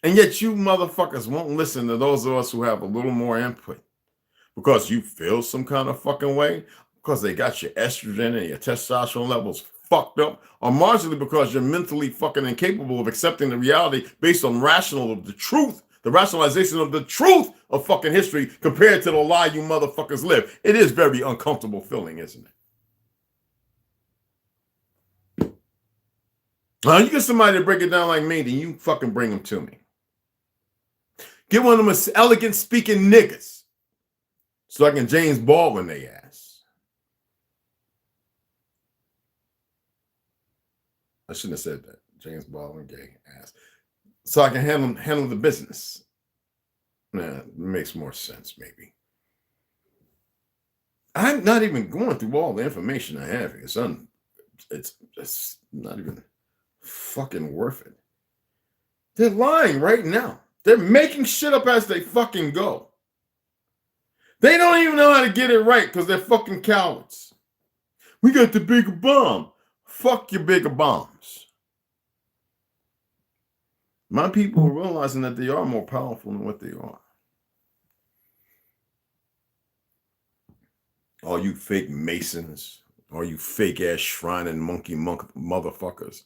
A: And yet you motherfuckers won't listen to those of us who have a little more input because you feel some kind of fucking way, because they got your estrogen and your testosterone levels fucked up, or marginally because you're mentally fucking incapable of accepting the reality based on the truth. The rationalization of the truth of fucking history compared to the lie you motherfuckers live. It is very uncomfortable feeling, isn't it? Now, you get somebody to break it down like me, then you fucking bring them to me. Get one of them elegant speaking niggas so I can James Baldwin they ass. I shouldn't have said that. James Baldwin gay ass. So I can handle the business. Nah, it makes more sense, maybe. I'm not even going through all the information I have here, son. It's not even fucking worth it. They're lying right now. They're making shit up as they fucking go. They don't even know how to get it right because they're fucking cowards. We got the bigger bomb. Fuck your bigger bombs. My people are realizing that they are more powerful than what they are. All you fake Masons, all you fake ass shrine and monkey motherfuckers,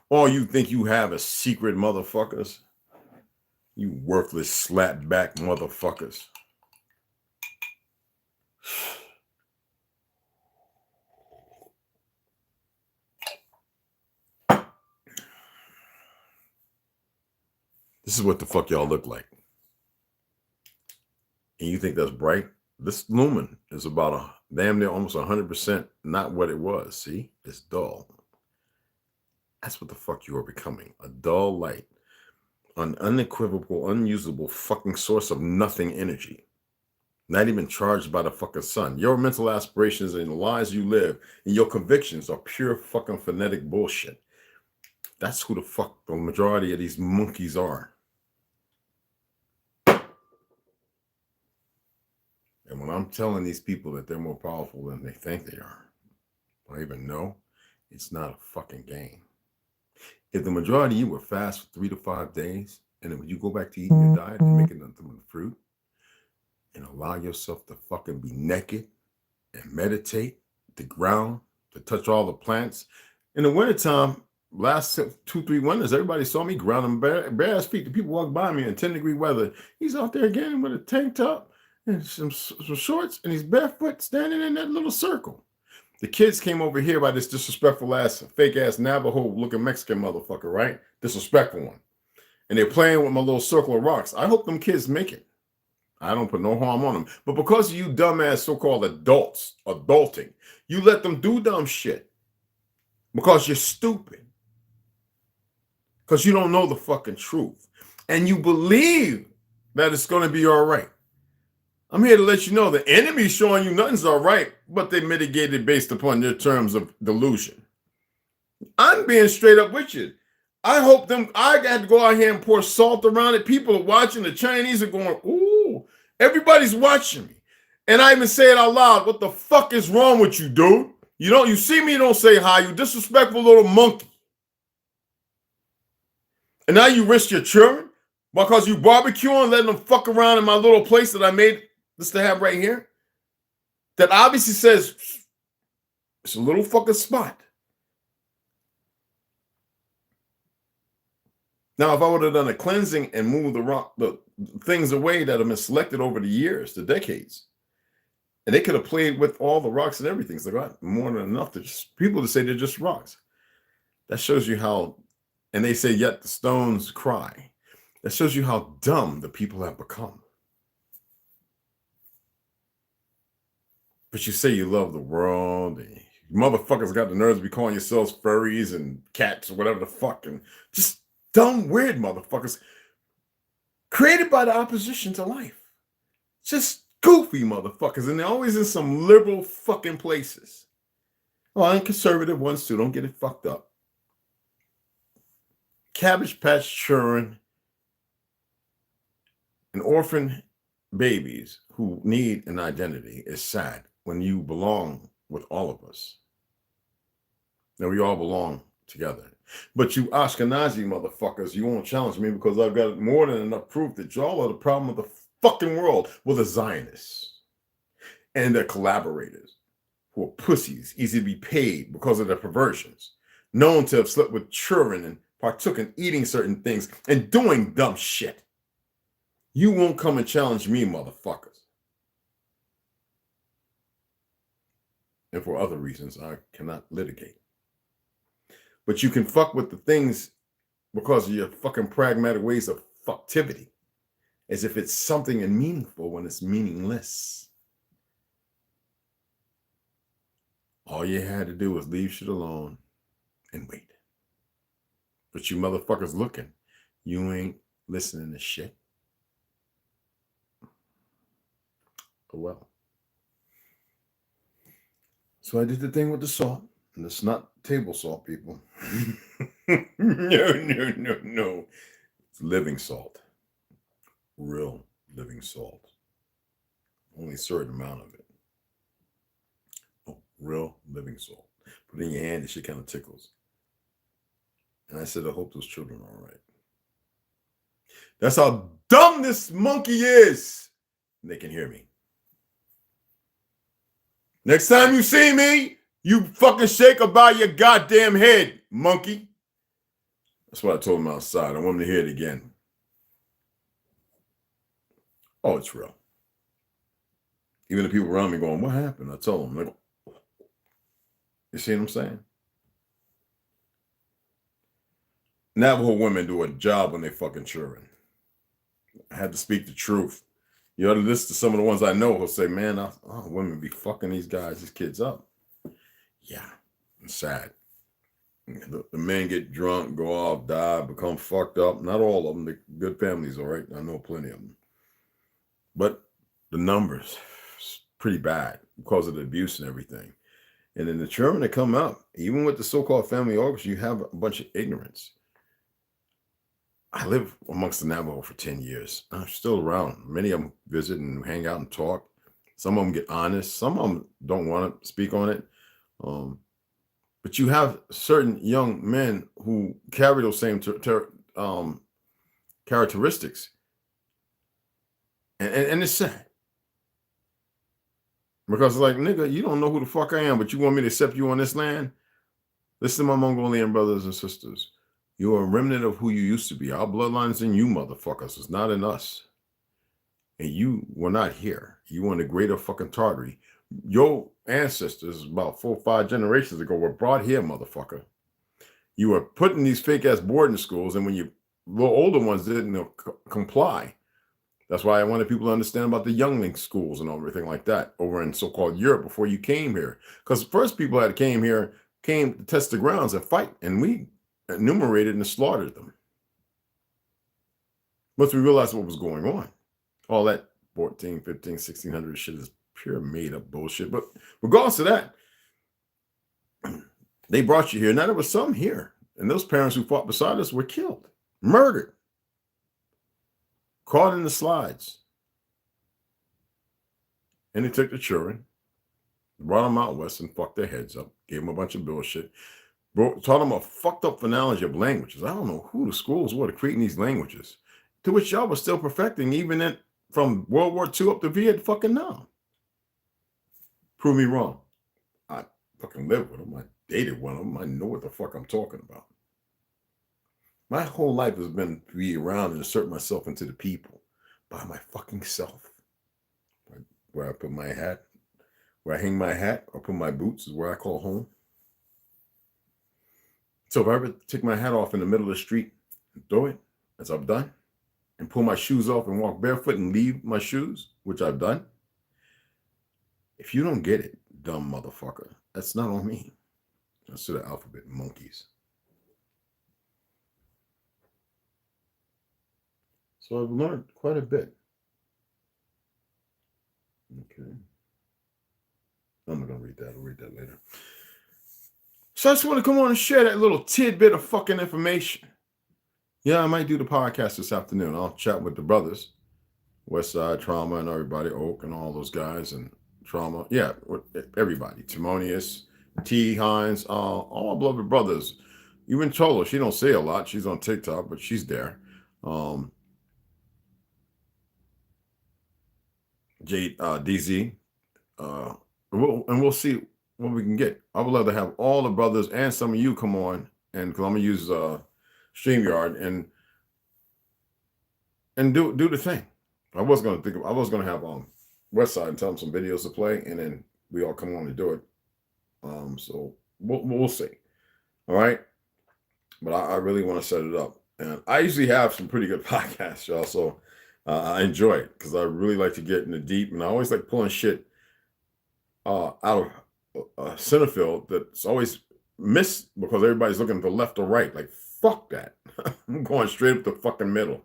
A: all you think you have a secret motherfuckers, you worthless slapback motherfuckers. This is what the fuck y'all look like. And you think that's bright? This lumen is about a damn near almost 100% not what it was. See, it's dull. That's what the fuck you are becoming. A dull light, an unequivocal, unusable fucking source of nothing energy. Not even charged by the fucking sun. Your mental aspirations and the lies you live and your convictions are pure fucking phonetic bullshit. That's who the fuck the majority of these monkeys are. And when I'm telling these people that they're more powerful than they think they are, I don't even know, it's not a fucking game. If the majority of you were fast for 3 to 5 days, and then when you go back to eating your diet and making nothing but fruit, and allow yourself to fucking be naked and meditate, to ground, to touch all the plants. In the wintertime, last 2-3 winters, everybody saw me grounding bare ass feet. The people walk by me in 10-degree weather. He's out there again with a tank top and some shorts, and he's barefoot standing in that little circle. The kids came over here by this disrespectful ass, fake ass Navajo looking Mexican motherfucker, right? Disrespectful one. And they're playing with my little circle of rocks. I hope them kids make it. I don't put no harm on them. But because of you dumbass so-called adults, adulting, you let them do dumb shit. Because you're stupid. Because you don't know the fucking truth. And you believe that it's going to be all right. I'm here to let you know the enemy's showing you nothing's all right, but they mitigated based upon their terms of delusion. I'm being straight up with you. I hope I got to go out here and pour salt around it. People are watching. The Chinese are going, ooh, everybody's watching me. And I even say it out loud. What the fuck is wrong with you, dude? You see me, you don't say hi. You disrespectful little monkey. And now you risk your children because you barbecuing, letting them fuck around in my little place that I made this to have right here. That obviously says it's a little fucking spot. Now, if I would have done a cleansing and moved the things away that have been selected over the years, the decades, and they could have played with all the rocks and everything. So they got more than enough people to say they're just rocks. That shows you how, and they say, yet the stones cry. That shows you how dumb the people have become. But you say you love the world, and you motherfuckers got the nerves to be calling yourselves furries and cats or whatever the fuck, and just dumb, weird motherfuckers created by the opposition to life. Just goofy motherfuckers, and they're always in some liberal fucking places. Oh, and conservative ones too. Don't get it fucked up. Cabbage Patch children and orphan babies who need an identity is sad when you belong with all of us. Now we all belong together. But you Ashkenazi motherfuckers, you won't challenge me because I've got more than enough proof that y'all are the problem of the fucking world. Well, the Zionists and their collaborators who are pussies, easy to be paid because of their perversions, known to have slept with children and partook in eating certain things and doing dumb shit. You won't come and challenge me, motherfuckers. And for other reasons, I cannot litigate. But you can fuck with the things because of your fucking pragmatic ways of fucktivity, as if it's something and meaningful when it's meaningless. All you had to do was leave shit alone and wait. But you motherfuckers looking, you ain't listening to shit. Oh well. So I did the thing with the salt. And it's not table salt, people. No. It's living salt. Real living salt. Only a certain amount of it. Oh, real living salt. Put it in your hand, and shit kind of tickles. And I said, I hope those children are all right. That's how dumb this monkey is. And they can hear me. Next time you see me, you fucking shake about your goddamn head, monkey. That's what I told him outside. I want him to hear it again. Oh, it's real. Even the people around me going, what happened? I tell them, like, you see what I'm saying? Navajo women do a job when they fucking children. I had to speak the truth. You ought to listen to some of the ones I know who'll say, man, women be fucking these kids up. Yeah, it's sad. The men get drunk, go off, die, become fucked up. Not all of them. The good families, all right. I know plenty of them. But the numbers, pretty bad because of the abuse and everything. And then the children that come up, even with the so-called family organs, you have a bunch of ignorance. I live amongst the Navajo for 10 years. I'm still around. Many of them visit and hang out and talk. Some of them get honest. Some of them don't want to speak on it. But you have certain young men who carry those same characteristics. And it's sad. Because it's like, nigga, you don't know who the fuck I am, but you want me to accept you on this land? Listen to my Mongolian brothers and sisters. You're a remnant of who you used to be. Our bloodline's in you, motherfuckers. It's not in us. And you were not here. You were in the greater fucking Tartary. Your ancestors, about 4 or 5 generations ago, were brought here, motherfucker. You were put in these fake-ass boarding schools, and when you little older ones didn't comply, that's why I wanted people to understand about the youngling schools and everything like that over in so-called Europe before you came here. Because the first people that came here came to test the grounds and fight, and we enumerated and slaughtered them. Once we realized what was going on, all that 14, 15, 1600 shit is pure made-up bullshit. But regardless of that, they brought you here. Now there was some here, and those parents who fought beside us were killed, murdered, caught in the slides. And they took the children, brought them out west and fucked their heads up, gave them a bunch of bullshit, taught them a fucked up phonology of languages. I don't know who the schools were to creating these languages, to which y'all was still perfecting even from World War II up to Viet fucking now. Prove me wrong. I fucking live with them. I dated one of them. I know what the fuck I'm talking about. My whole life has been to be around and assert myself into the people by my fucking self. Where I put my hat, where I hang my hat or put my boots is where I call home. So if I ever take my hat off in the middle of the street and throw it, as I've done, and pull my shoes off and walk barefoot and leave my shoes, which I've done, if you don't get it, dumb motherfucker, that's not on me. That's to the alphabet monkeys. So I've learned quite a bit. Okay. I'm not going to read that. I'll read that later. So I just want to come on and share that little tidbit of fucking information. Yeah, I might do the podcast this afternoon. I'll chat with the brothers, Westside Trauma and everybody, Oak and all those guys and Trauma. Yeah, with everybody. Timonius, T. Hines, all my beloved brothers. Even Cholo, she don't say a lot. She's on TikTok, but she's there. DZ. We'll see what we can get. I would love to have all the brothers and some of you come on, and because I'm gonna use StreamYard and do the thing. I was gonna have Westside and tell them some videos to play, and then we all come on and do it. So we'll see. All right, but I really want to set it up, and I usually have some pretty good podcasts, y'all. So I enjoy it because I really like to get in the deep, and I always like pulling shit out of center field that's always missed because everybody's looking for left or right. Like, fuck that. I'm going straight up the fucking middle.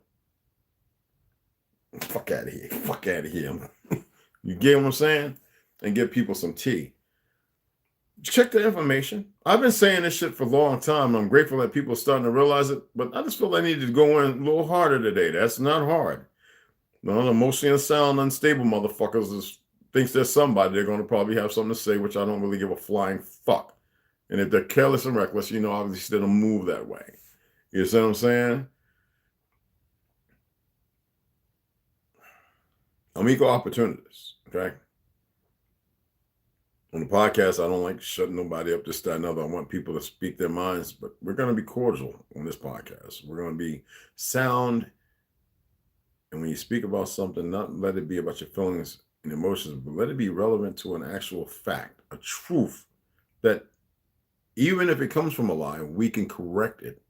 A: Fuck out of here. Fuck out of here. You get what I'm saying? And give people some tea. Check the information. I've been saying this shit for a long time. And I'm grateful that people are starting to realize it, but I just feel I needed to go in a little harder today. That's not hard. No, emotionally unsound, unstable motherfuckers thinks there's somebody, they're going to probably have something to say, which I don't really give a flying fuck. And if they're careless and reckless, obviously they don't move that way. You see what I'm saying? I'm equal opportunities, okay? On the podcast, I don't like shutting nobody up, this, that, and other. I want people to speak their minds, but we're going to be cordial on this podcast. We're going to be sound. And when you speak about something, not let it be about your feelings and emotions, but let it be relevant to an actual fact, a truth that even if it comes from a lie, we can correct it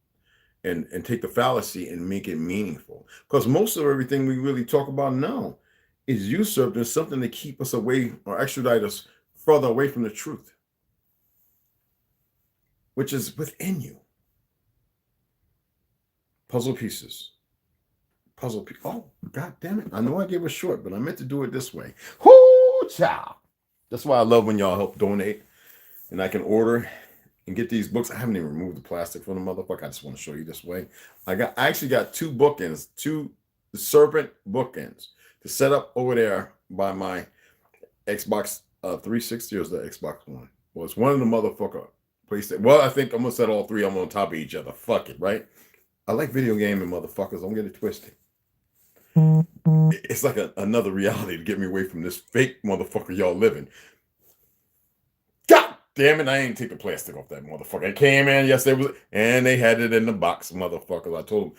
A: and take the fallacy and make it meaningful. Because most of everything we really talk about now is usurped as something to keep us away or extradite us further away from the truth, which is within you. Puzzle pieces. Oh, God damn it. I know I gave it short, but I meant to do it this way. Whoo, child. That's why I love when y'all help donate and I can order and get these books. I haven't even removed the plastic from the motherfucker. I just want to show you this way. I actually got 2 bookends, 2 serpent bookends to set up over there by my Xbox 360 or is the Xbox One? Well, it's one of the motherfucker PlayStation. Well, I think I'm going to set all 3 of them on top of each other. Fuck it, right? I like video gaming, motherfuckers. Don't get it twisted. It's like another reality to get me away from this fake motherfucker y'all living. God damn it, I ain't take the plastic off that motherfucker. It came in yesterday, and they had it in the box, motherfuckers. I told them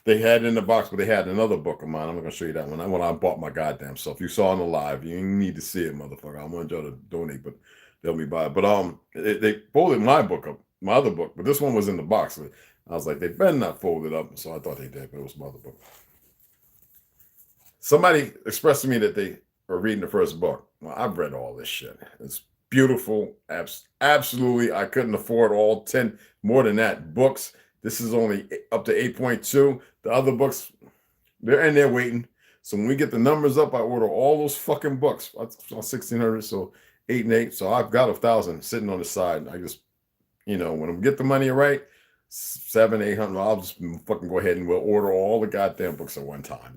A: they had it in the box, but they had another book of mine. I'm not going to show you that one. When I bought my goddamn self. You saw it on the live. You need to see it, motherfucker. I want y'all to donate, but they'll be by. But they folded my book up, my other book, but this one was in the box. I was like, they better not fold it up. So I thought they did, but it was my other book. Somebody expressed to me that they are reading the first book. Well, I've read all this shit. It's beautiful. Absolutely. I couldn't afford all 10, more than that, books. This is only up to 8.2. The other books, they're in there waiting. So when we get the numbers up, I order all those fucking books. I saw 1,600, so 8 and 8. So I've got 1,000 sitting on the side. I just, when I get the money right, 700, 800, I'll just fucking go ahead and we'll order all the goddamn books at one time,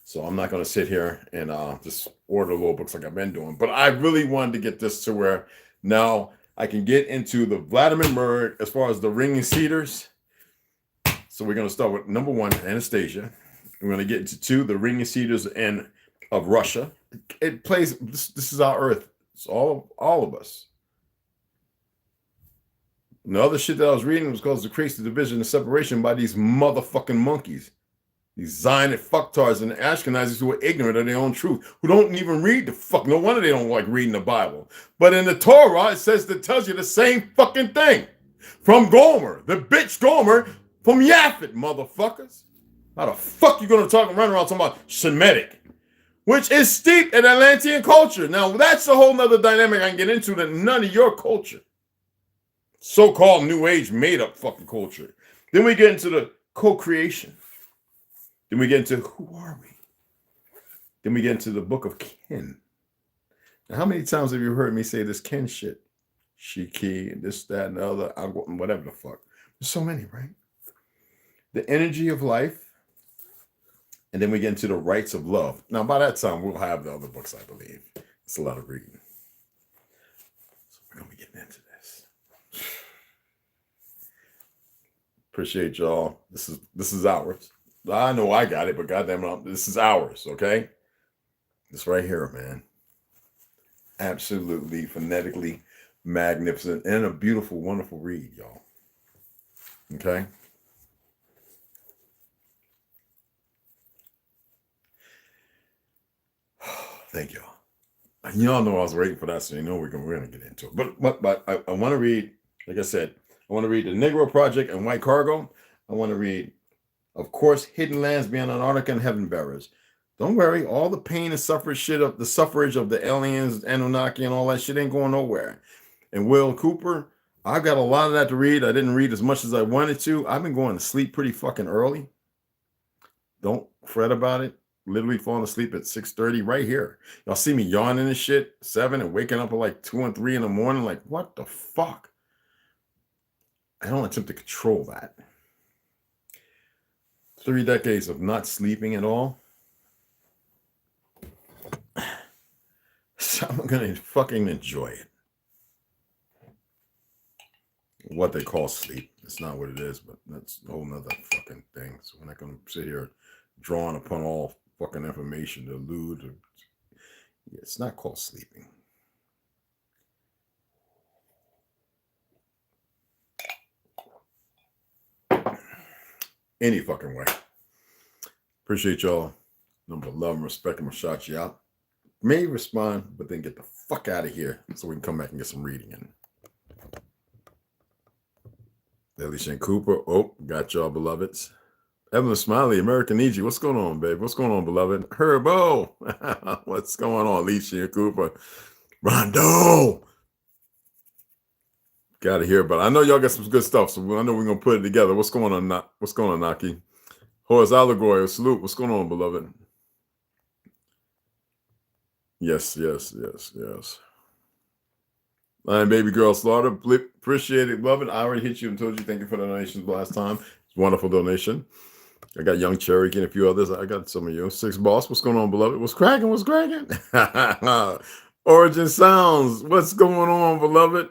A: So I'm not going to sit here and just order little books like I've been doing. But I really wanted to get this to where now I can get into the Vladimir Murd as far as the Ringing Cedars. So we're going to start with number 1, Anastasia. We're going to get into 2, the Ringing Cedars of Russia. It plays, this is our Earth. It's all of us. And the other shit that I was reading was called the creates the division and separation by these motherfucking monkeys. These Zionist fucktards and Ashkenazis who are ignorant of their own truth, who don't even read the fuck. No wonder they don't like reading the Bible. But in the Torah, it says that tells you the same fucking thing. From Gomer, the bitch Gomer, from Yaphet, motherfuckers. How the fuck you gonna talk and run around talking about Semitic, which is steeped in Atlantean culture? Now, that's a whole nother dynamic I can get into that none of your culture. So-called New Age made-up fucking culture. Then we get into the co-creation. Then we get into who are we? Then we get into the book of kin. Now, how many times have you heard me say this kin shit? Shiki, and this, that, and the other, whatever the fuck. There's so many, right? The energy of life. And then we get into the rights of love. Now, by that time, we'll have the other books, I believe. It's a lot of reading. So we're going to be getting into this. Appreciate y'all. This is ours. I know I got it, but goddamn, this is ours, okay? This right here, man. Absolutely, phonetically magnificent and a beautiful, wonderful read, y'all. Okay? Thank y'all. Y'all know I was waiting for that, so you know we're gonna get into it. But I want to read, like I said, I want to read the Negro Project and White Cargo. I want to read, of course, Hidden Lands Beyond Antarctica and Heaven Bearers. Don't worry, all the pain and suffrage of the aliens, Anunnaki, and all that shit ain't going nowhere. And Will Cooper, I've got a lot of that to read. I didn't read as much as I wanted to. I've been going to sleep pretty fucking early. Don't fret about it. Literally falling asleep at 6:30 right here. Y'all see me yawning and shit, 7 and waking up at like 2 and 3 in the morning. Like, what the fuck? I don't attempt to control that. 3 decades of not sleeping at all. So I'm going to fucking enjoy it. What they call sleep. It's not what it is, but that's a whole nother fucking thing. So we're not going to sit here drawing upon all fucking information to allude. Yeah, it's not called sleeping. Any fucking way. Appreciate y'all. Number of love and respect. I'm gonna shout you out. May respond, but then get the fuck out of here so we can come back and get some reading in. Alicia and Cooper. Oh, got y'all, beloveds. Evelyn Smiley, American Egypt. What's going on, babe? What's going on, beloved? Herbo. What's going on, Alicia and Cooper? Rondo. Got to hear about it. I know y'all got some good stuff, so I know we're going to put it together. What's going on, What's going on, Naki? Horace Allegory, salute. What's going on, beloved? Yes. Lion Baby Girl Slaughter, appreciate it, beloved. I already hit you and told you thank you for the donations last time. It's a wonderful donation. I got Young Cherokee and a few others. I got some of you. Six Boss, what's going on, beloved? What's cracking? Origin Sounds, what's going on, beloved?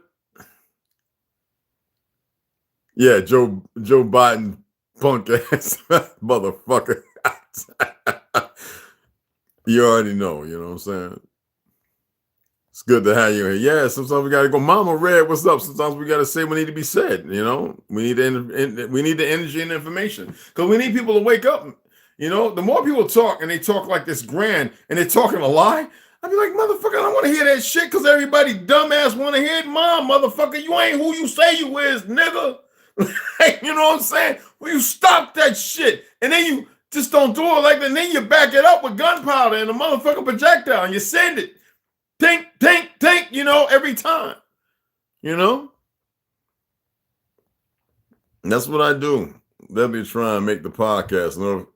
A: Yeah, Joe Biden, punk ass motherfucker. You already know, you know what I'm saying? It's good to have you here. Yeah, sometimes we got to go, Mama Red, what's up? Sometimes we got to say what need to be said, you know? We need the energy and information because we need people to wake up. You know, the more people talk and they talk like this grand and they're talking a lie, I'd be like, motherfucker, I don't want to hear that shit because everybody dumbass want to hear it. Mom, motherfucker, you ain't who you say you is, nigga. You know what I'm saying? Well, you stop that shit and then you just don't do it like that. And then you back it up with gunpowder and a motherfucking projectile and you send it. Tink, tink, tink, you know, every time. You know? And that's what I do. Let me try and make the podcast.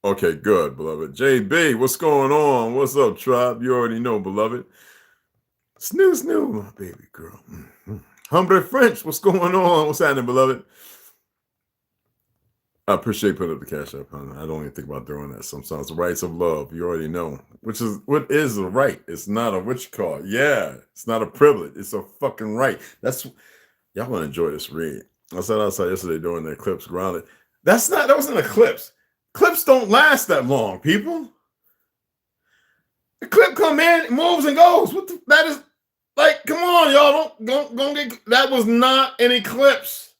A: Okay, good, beloved. JB, what's going on? What's up, tribe? You already know, beloved. Snoo, my baby girl. Humble French, what's going on? What's happening, beloved? I appreciate putting up the cash up, honey. I don't even think about doing that sometimes. The rights of love, you already know. What is a right? It's not a what you call it. Yeah, it's not a privilege. It's a fucking right. That's y'all want to enjoy this read. I said outside yesterday during the eclipse grounded. That was an eclipse. Clips don't last that long, people. The clip come in, it moves and goes. That is like, come on, y'all. Don't get that was not an eclipse.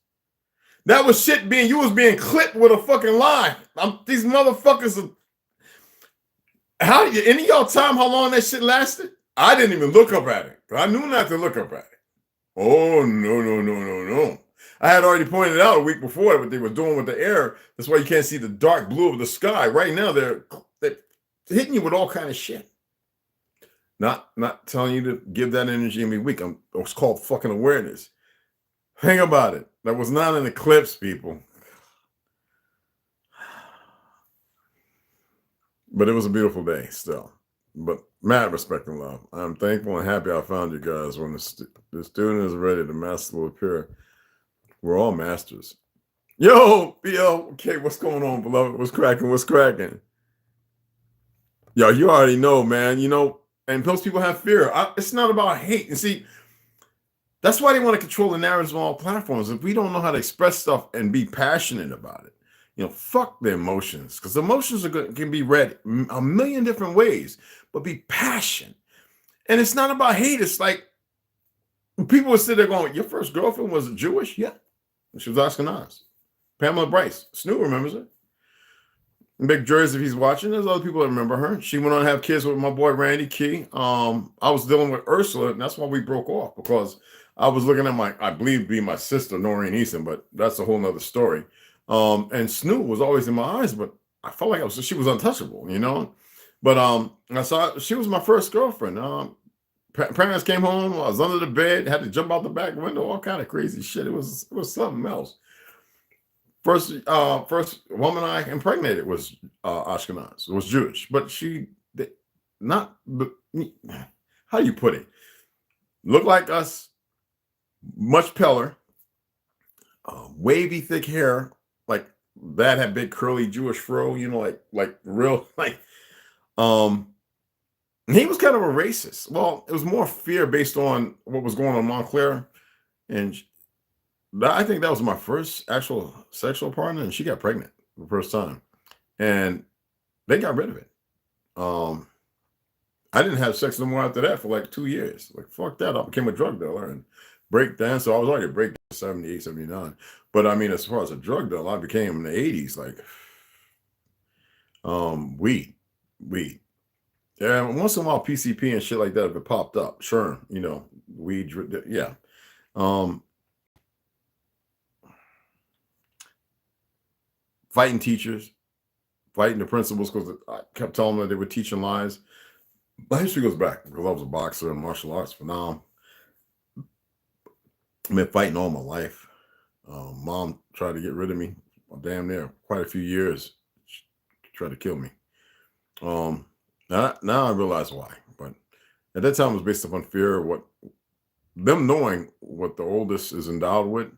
A: That was shit you was being clipped with a fucking lie. These motherfuckers any of y'all time how long that shit lasted? I didn't even look up at it. I knew not to look up at it. Oh, no. I had already pointed out a week before what they were doing with the air. That's why you can't see the dark blue of the sky. Right now, they're hitting you with all kind of shit. Not telling you to give that energy every week. It's called fucking awareness. Think about it. That was not an eclipse, people. But it was a beautiful day still. But mad respect and love. I'm thankful and happy I found you guys. When the student is ready, the master will appear. We're all masters. Yo, okay, what's going on, beloved? What's cracking? Yo, you already know, man. You know, and most people have fear. It's not about hate. And see, that's why they want to control the narratives on all platforms. If we don't know how to express stuff and be passionate about it, you know, fuck the emotions. Because emotions can be read a million different ways, but be passionate. And it's not about hate. It's like people would sit there going, your first girlfriend was Jewish? Yeah. She was Ashkenaz. Pamela Bryce. Snoop remembers her. Big Jersey, if he's watching, there's other people that remember her. She went on to have kids with my boy Randy Key. I was dealing with Ursula, and that's why we broke off, because I was looking at I believe being my sister, Noreen Eason, but that's a whole nother story. And Snoop was always in my eyes, but I felt like she was untouchable, you know? But I saw she was my first girlfriend. Parents came home, I was under the bed, had to jump out the back window, all kind of crazy shit. It was something else. First woman I impregnated was Ashkenaz. It was Jewish, but how do you put it? Looked like us, much paler, wavy, thick hair, like that had big curly Jewish fro, you know, like real, like, he was kind of a racist. Well, it was more fear based on what was going on in Montclair, and I think that was my first actual sexual partner, and she got pregnant the first time, and they got rid of it. I didn't have sex no more after that for like 2 years. Like, fuck that. I became a drug dealer and break dancer. I was already a break dancer, 78, 79. But I mean, as far as a drug dealer, I became in the 80s, like, weed. Yeah, once in a while, PCP and shit like that, if it popped up, sure, you know, weed, yeah. fighting teachers, fighting the principals because I kept telling them that they were teaching lies. My history goes back because I was a boxer and martial arts phenomenal. I've been fighting all my life. Mom tried to get rid of me. Damn near quite a few years. She tried to kill me. Now I realize why. But at that time, it was based upon fear of what them knowing what the oldest is endowed with.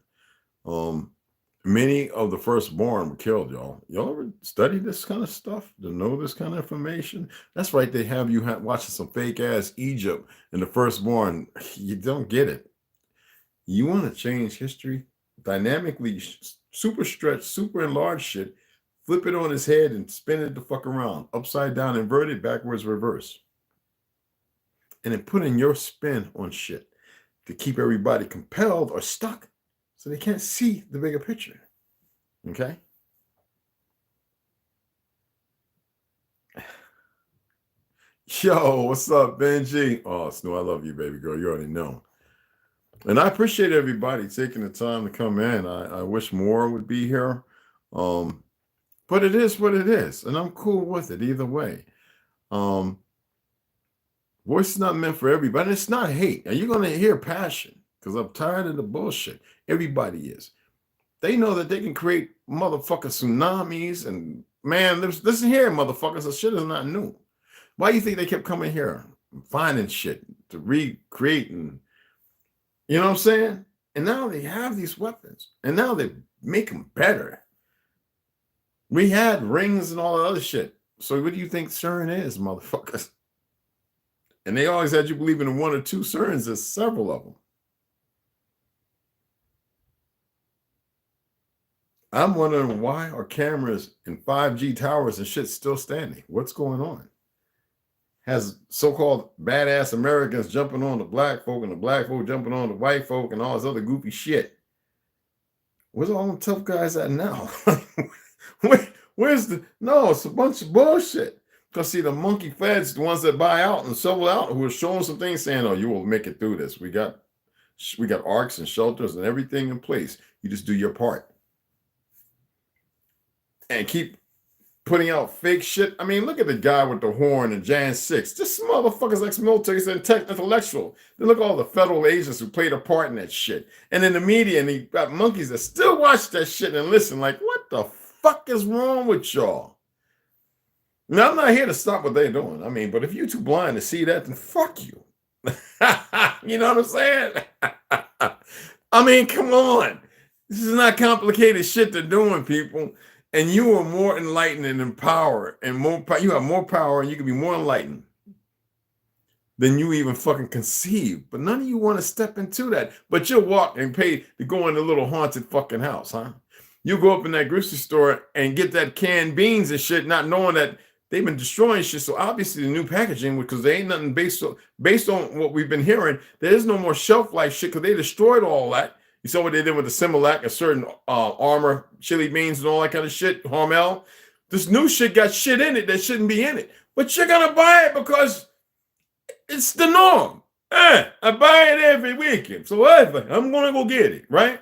A: Many of the firstborn were killed, y'all. Y'all ever study this kind of stuff to know this kind of information? That's right. They have you watching some fake ass Egypt and the firstborn. You don't get it. You want to change history dynamically, super stretch, super enlarged shit, flip it on his head and spin it the fuck around, upside down, inverted, backwards, reverse. And then put in your spin on shit to keep everybody compelled or stuck so they can't see the bigger picture. Okay? Yo, what's up, Benji? Oh, Snow, I love you, baby girl. You already know. And I appreciate everybody taking the time to come in. I wish more would be here. But it is what it is. And I'm cool with it either way. Voice is not meant for everybody. And it's not hate. Now you're going to hear passion because I'm tired of the bullshit. Everybody is. They know that they can create motherfucking tsunamis. And man, listen here, motherfuckers. This shit is not new. Why do you think they kept coming here and finding shit to recreate and you know what I'm saying? And now they have these weapons. And now they make them better. We had rings and all that other shit. So what do you think CERN is, motherfuckers? And they always had you believing in one or two CERNs. There's several of them. I'm wondering why are cameras and 5G towers and shit still standing? What's going on? Has so-called badass Americans jumping on the black folk and the black folk jumping on the white folk and all this other goofy shit. Where's all them tough guys at now? No, it's a bunch of bullshit. Because see, the monkey feds, the ones that buy out and sell out, who are showing some things saying, oh, you will make it through this. We got arcs and shelters and everything in place. You just do your part. And keep putting out fake shit. I mean, look at the guy with the horn and Jan 6. This motherfucker's ex-military and intellectual. Then look at all the federal agents who played a part in that shit. And in the media, and he got monkeys that still watch that shit and listen like, what the fuck is wrong with y'all? Now, I'm not here to stop what they're doing. I mean, but if you're too blind to see that, then fuck you. You know what I'm saying? I mean, come on. This is not complicated shit they're doing, people. And you are more enlightened and empowered, and you have more power, and you can be more enlightened than you even fucking conceive. But none of you want to step into that. But you'll walk and pay to go in the little haunted fucking house, huh? You go up in that grocery store and get that canned beans and shit, not knowing that they've been destroying shit. So obviously the new packaging, because there ain't nothing based on what we've been hearing, there is no more shelf life shit because they destroyed all that. You saw what they did with the Similac, a certain armor, chili beans, and all that kind of shit, Hormel. This new shit got shit in it that shouldn't be in it. But you're going to buy it because it's the norm. I buy it every weekend. So whatever, I'm going to go get it, right?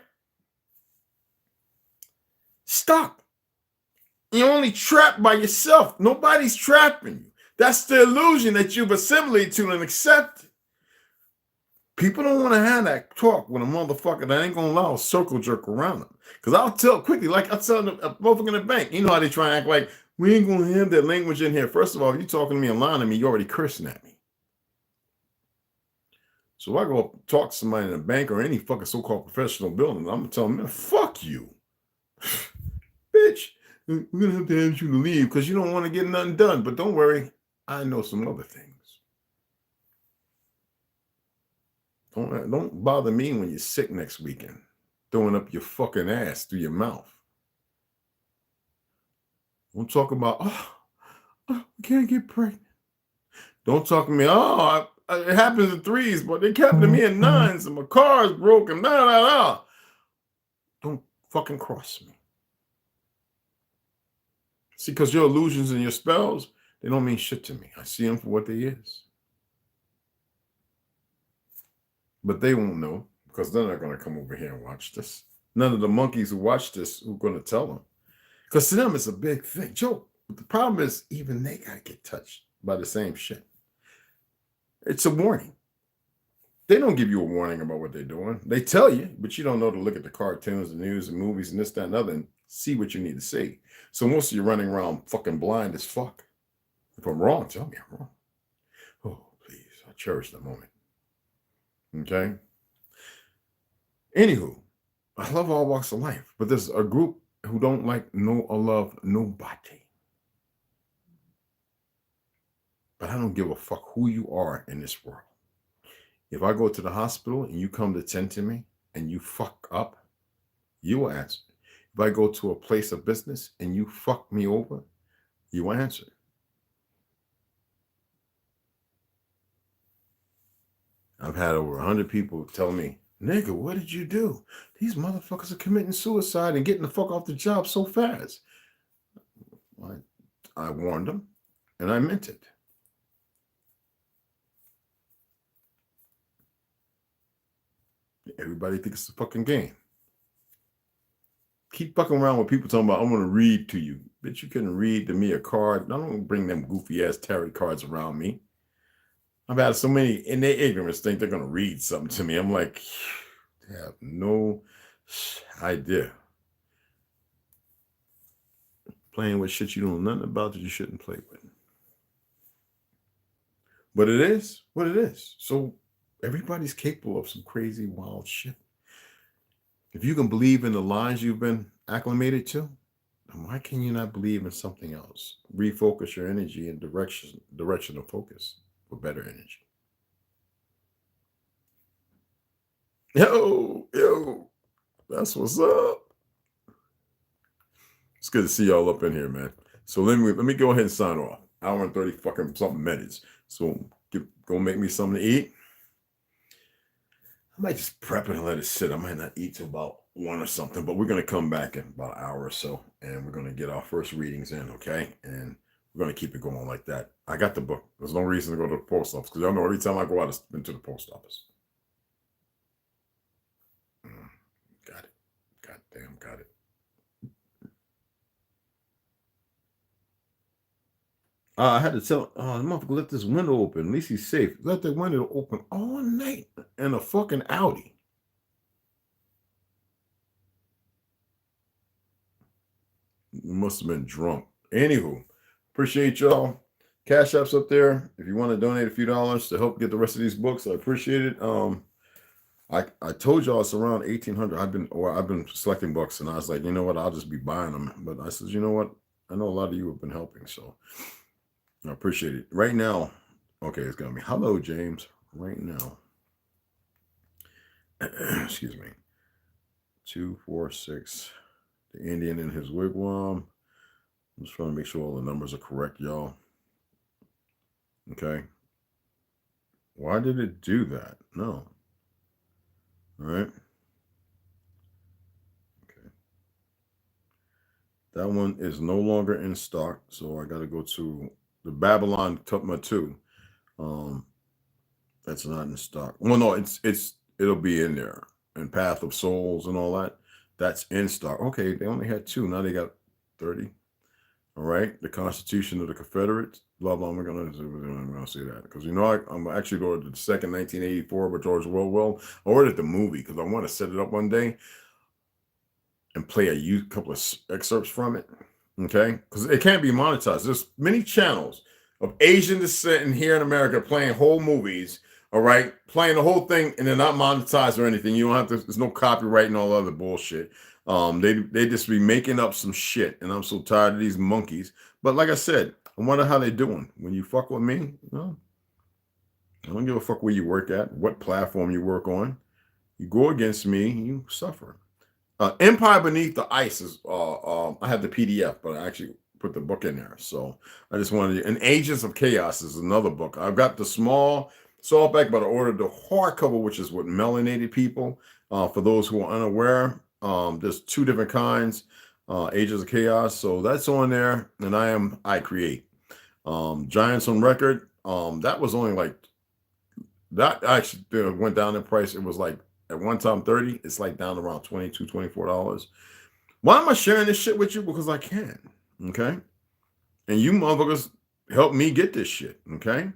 A: Stop. You're only trapped by yourself. Nobody's trapping you. That's the illusion that you've assimilated to and accepted. People don't want to have that talk with a motherfucker that ain't going to allow a circle jerk around them. Because I'll tell quickly, like I tell a motherfucker in the bank, you know how they try and act like, we ain't going to have that language in here. First of all, if you're talking to me and lying to me, you're already cursing at me. So if I go up talk to somebody in a bank or any fucking so-called professional building, I'm going to tell them, man, fuck you. Bitch, we're going to have you to leave because you don't want to get nothing done. But don't worry, I know some other things. Don't bother me when you're sick next weekend, throwing up your fucking ass through your mouth. Don't talk about, I can't get pregnant. Don't talk to me, it happens in threes, but they kept to me in nines, and my car's broken, Don't fucking cross me. See, because your illusions and your spells, they don't mean shit to me. I see them for what they is. But they won't know because they're not going to come over here and watch this. None of the monkeys who watch this are going to tell them. Because to them, it's a big thing. Joke. But the problem is, even they got to get touched by the same shit. It's a warning. They don't give you a warning about what they're doing. They tell you, but you don't know to look at the cartoons, the news, and movies, and this, that, and other, and see what you need to see. So most of you running around fucking blind as fuck. If I'm wrong, tell me I'm wrong. Oh, please. I cherish the moment. Okay? Anywho, I love all walks of life, but there's a group who don't like no or love nobody. But I don't give a fuck who you are in this world. If I go to the hospital and you come to tend to me and you fuck up, you will answer. If I go to a place of business and you fuck me over, you will answer. I've had over 100 people tell me, nigga, what did you do? These motherfuckers are committing suicide and getting the fuck off the job so fast. I warned them and I meant it. Everybody thinks it's a fucking game. Keep fucking around with people talking about, I'm going to read to you. Bitch, you couldn't read to me a card. I don't bring them goofy ass tarot cards around me. I've had so many in their ignorance think they're going to read something to me. I'm like, they have no idea. Playing with shit you don't know nothing about that you shouldn't play with. But it is what it is. So everybody's capable of some crazy, wild shit. If you can believe in the lines you've been acclimated to, then why can you not believe in something else? Refocus your energy and direction of focus for better energy. Yo, that's what's up. It's good to see y'all up in here, man. So let me go ahead and sign off. Hour and 30 fucking something minutes. So go make me something to eat. I might just prep it and let it sit. I might not eat till about 1 or something, but we're going to come back in about an hour or so, and we're going to get our first readings in, okay? And we're going to keep it going like that. I got the book. There's no reason to go to the post office, because y'all know every time I go out, I've been to the post office. Got it. Goddamn, got it. I had to tell, the motherfucker left this window open. At least he's safe. Let the window open all night in a fucking Audi. Must have been drunk. Anywho, appreciate y'all. Cash App's up there. If you want to donate a few dollars to help get the rest of these books, I appreciate it. I told y'all it's around 1,800. I've been selecting books, and I was like, you know what? I'll just be buying them. But I said, you know what? I know a lot of you have been helping, so I appreciate it. Right now, okay, it's gonna be hello, James. Right now, excuse me. 246. The Indian in his wigwam. I'm just trying to make sure all the numbers are correct, y'all. Okay. Why did it do that? No. All right. Okay. That one is no longer in stock, so I got to go to the Babylon Tutma 2. That's not in stock. Well, no, it'll be in there. And Path of Souls and all that. That's in stock. Okay, they only had 2. Now they got 30. All right. The Constitution of the Confederates. Blah, blah. I'm going to say that. Because, I'm actually going to the second 1984 by George Orwell. I ordered the movie because I want to set it up one day and play a couple of excerpts from it. Okay. Because it can't be monetized. There's many channels of Asian descent in here in America playing whole movies. All right, playing the whole thing, and they're not monetized or anything. You don't have to. There's no copyright and all other bullshit. They just be making up some shit, and I'm so tired of these monkeys. But like I said, I wonder how they're doing. When you fuck with me, I don't give a fuck where you work at, what platform you work on. You go against me, you suffer. Empire Beneath the Ice is. I have the PDF, but I actually put the book in there. So I just wanted to. And Agents of Chaos is another book. I've got the small softback, but I ordered the hardcover, which is with melanated people. For those who are unaware, there's 2 different kinds, Agents of Chaos. So that's on there, and I create. Giants on Record. That was only like, that actually went down in price. It was like at one time 30. It's like down around $22, $24. Why am I sharing this shit with you? Because I can, okay? And you motherfuckers help me get this shit, okay?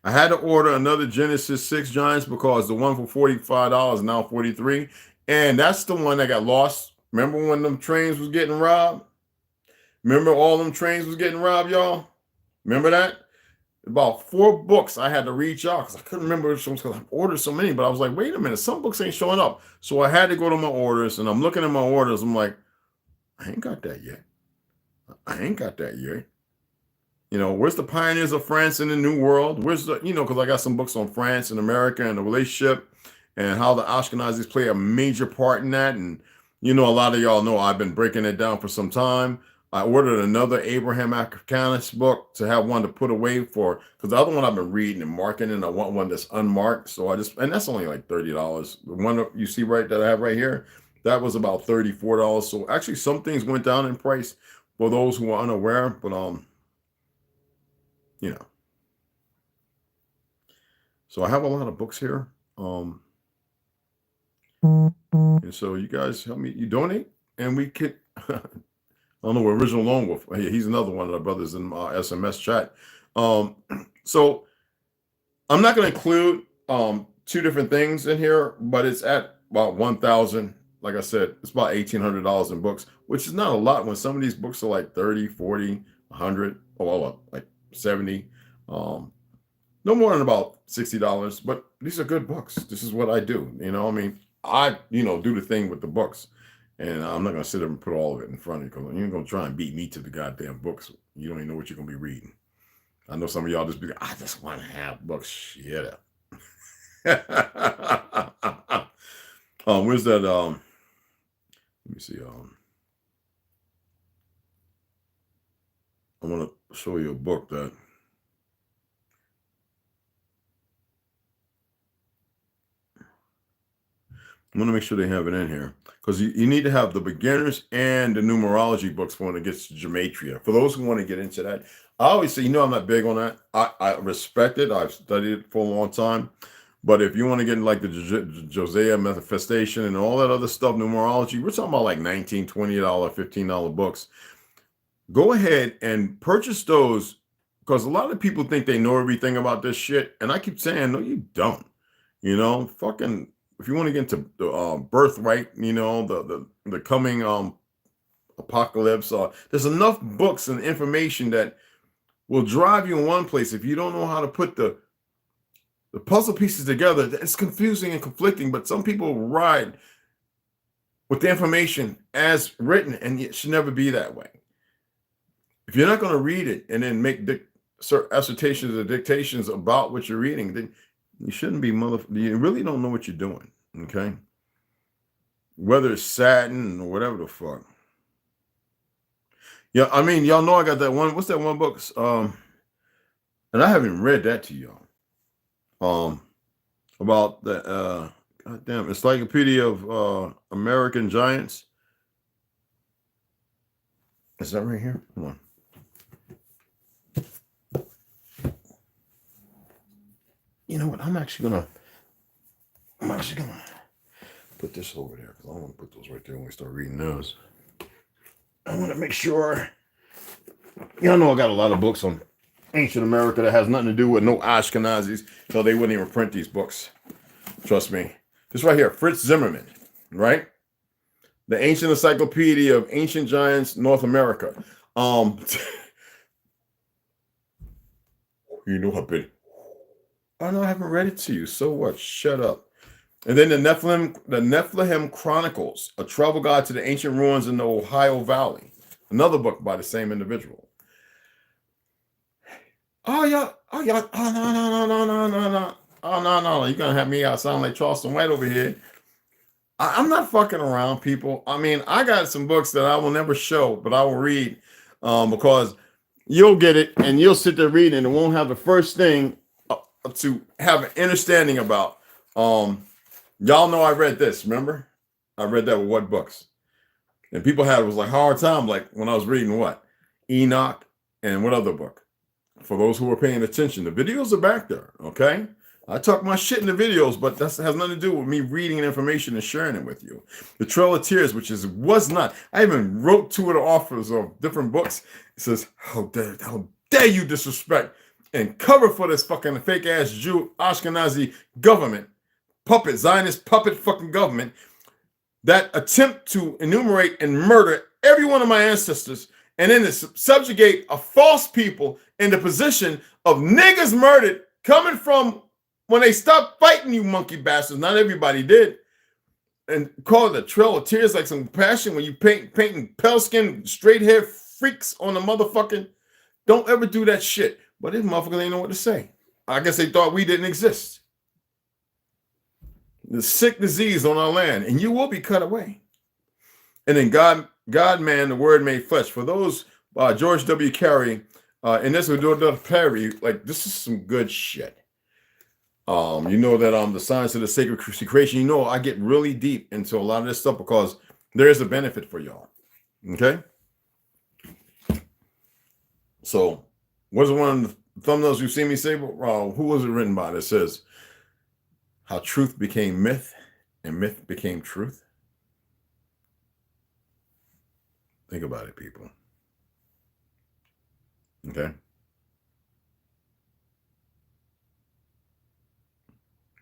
A: I had to order another Genesis 6 Giants because the one for $45 is now $43. And that's the one that got lost. Remember when them trains was getting robbed? Remember all them trains was getting robbed, y'all? Remember that? About 4 books I had to reach out because I couldn't remember which ones because I ordered so many. But I was like, wait a minute, some books ain't showing up. So I had to go to my orders, and I'm looking at my orders. I'm like, I ain't got that yet. I ain't got that yet. You know, where's the pioneers of France in the New World? Where's the, you know, because I got some books on France and America and the relationship and how the Ashkenazis play a major part in that. And, you know, a lot of y'all know I've been breaking it down for some time. I ordered another Abraham Africanus book to have one to put away for, because the other one I've been reading and marking, and I want one that's unmarked. So I just, and that's only like $30. The one you see right that I have right here, that was about $34. So actually some things went down in price for those who are unaware, but you know. So I have a lot of books here. And so you guys help me, you donate, and we could I don't know, original Lone Wolf. He's another one of our brothers in my SMS chat. So I'm not going to include 2 different things in here, but it's at about 1,000. Like I said, it's about $1,800 in books, which is not a lot when some of these books are like 30, 40, 100, oh, like 70. No more than about $60, but these are good books. This is what I do. You know, I mean, I, you know, do the thing with the books. And I'm not going to sit there and put all of it in front of you because you're going to try and beat me to the goddamn books. You don't even know what you're going to be reading. I know some of y'all just be like, I just want to have books. Shut up. Where's that? Let me see. I want to show you a book that I'm going to make sure they have it in here because you need to have the beginners and the numerology books for when it gets to gematria. For those who want to get into that, I always say, you know, I'm not big on that. I respect it. I've studied it for a long time. But if you want to get in like the Josiah manifestation and all that other stuff, numerology, we're talking about like $19, $20, $15 books. Go ahead and purchase those because a lot of people think they know everything about this shit. And I keep saying, no, you don't. You know, fucking... If you want to get into the birthright, you know, the coming apocalypse, there's enough books and information that will drive you in one place. If you don't know how to put the puzzle pieces together, it's confusing and conflicting, but some people ride with the information as written, and it should never be that way. If you're not going to read it and then make assertions or dictations about what you're reading, then you shouldn't be you really don't know what you're doing, okay? Whether it's satin or whatever the fuck. Yeah, I mean, y'all know I got that one. What's that one book? And I haven't read that to y'all. About the goddamn Encyclopedia of American Giants. Is that right here? Come on. You know what? I'm actually gonna put this over there because I want to put those right there when we start reading those. I want to make sure. Y'all know I got a lot of books on ancient America that has nothing to do with no Ashkenazis, so they wouldn't even print these books. Trust me. This right here, Fritz Zimmerman, right? The Ancient Encyclopedia of Ancient Giants, North America. You know how big. Oh no, I haven't read it to you. So what? Shut up. And then the Nephilim Chronicles, a travel guide to the ancient ruins in the Ohio Valley. Another book by the same individual. Oh no. You're gonna have me out sound like Charleston White over here. I'm not fucking around, people. I mean, I got some books that I will never show, but I will read because you'll get it and you'll sit there reading and it won't have the first thing to have an understanding about. Y'all know I read this, remember? I read that with what books? And people had it was like hard time, like when I was reading what? Enoch and what other book? For those who are paying attention, the videos are back there, okay? I talk my shit in the videos, but that has nothing to do with me reading information and sharing it with you. The Trail of Tears, which was not. I even wrote to the authors of different books. It says, how dare you disrespect and cover for this fucking fake ass Jew Ashkenazi government, puppet, Zionist puppet fucking government that attempt to enumerate and murder every one of my ancestors and then to subjugate a false people in the position of niggas murdered coming from when they stopped fighting you monkey bastards. Not everybody did. And call it a Trail of Tears like some passion when you painting pale skin, straight hair freaks on the motherfucking. Don't ever do that shit. But these motherfuckers ain't know what to say. I guess they thought we didn't exist. The sick disease on our land, and you will be cut away. And then God, man, the word made flesh. For those, George W. Carey, and this was Perry, like this is some good shit. You know that the science of the sacred creation, you know, I get really deep into a lot of this stuff because there is a benefit for y'all. Okay. So what's one of the thumbnails you've seen me say? Who was it written by that says how truth became myth and myth became truth? Think about it, people. Okay.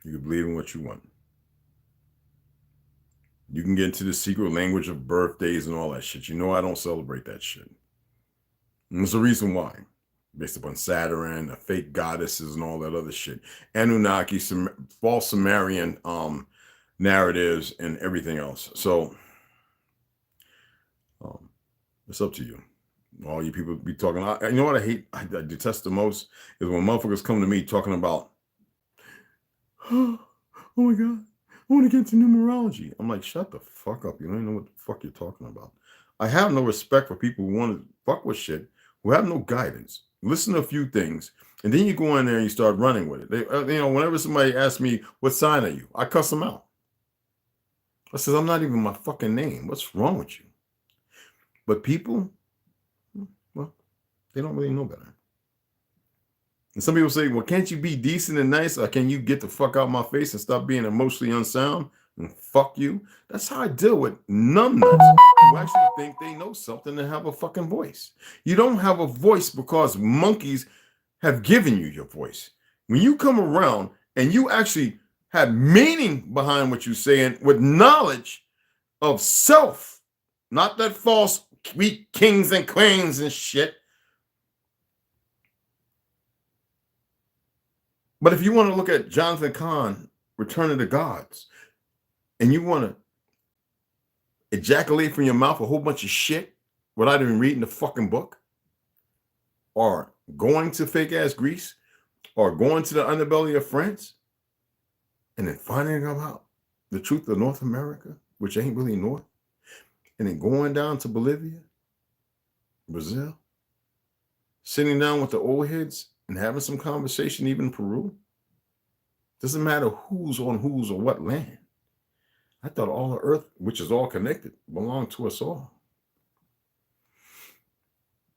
A: You can believe in what you want. You can get into the secret language of birthdays and all that shit. You know I don't celebrate that shit. And there's a reason why. Based upon Saturn, the fake goddesses and all that other shit. Anunnaki, false Sumerian narratives and everything else. So it's up to you. All you people be talking. You know what I hate? I detest the most is when motherfuckers come to me talking about, oh my God, I want to get into numerology. I'm like, shut the fuck up. You don't even know what the fuck you're talking about. I have no respect for people who want to fuck with shit, who have no guidance. Listen to a few things, and then you go in there and you start running with it. Whenever somebody asks me, what sign are you? I cuss them out. I says, I'm not even my fucking name. What's wrong with you? But people, well, they don't really know better. And some people say, well, can't you be decent and nice? Or can you get the fuck out of my face and stop being emotionally unsound? And fuck you. That's how I deal with numbnuts who actually think they know something and have a fucking voice. You don't have a voice because monkeys have given you your voice. When you come around and you actually have meaning behind what you're saying with knowledge of self, not that false weak kings and queens and shit. But if you want to look at Jonathan Cahn, Return of the Gods, and you want to ejaculate from your mouth a whole bunch of shit without even reading the fucking book, or going to fake ass Greece, or going to the underbelly of France, and then finding out the truth of North America, which ain't really North, and then going down to Bolivia, Brazil, sitting down with the old heads and having some conversation, even Peru. Doesn't matter who's on whose or what land. I thought all the earth, which is all connected, belonged to us all.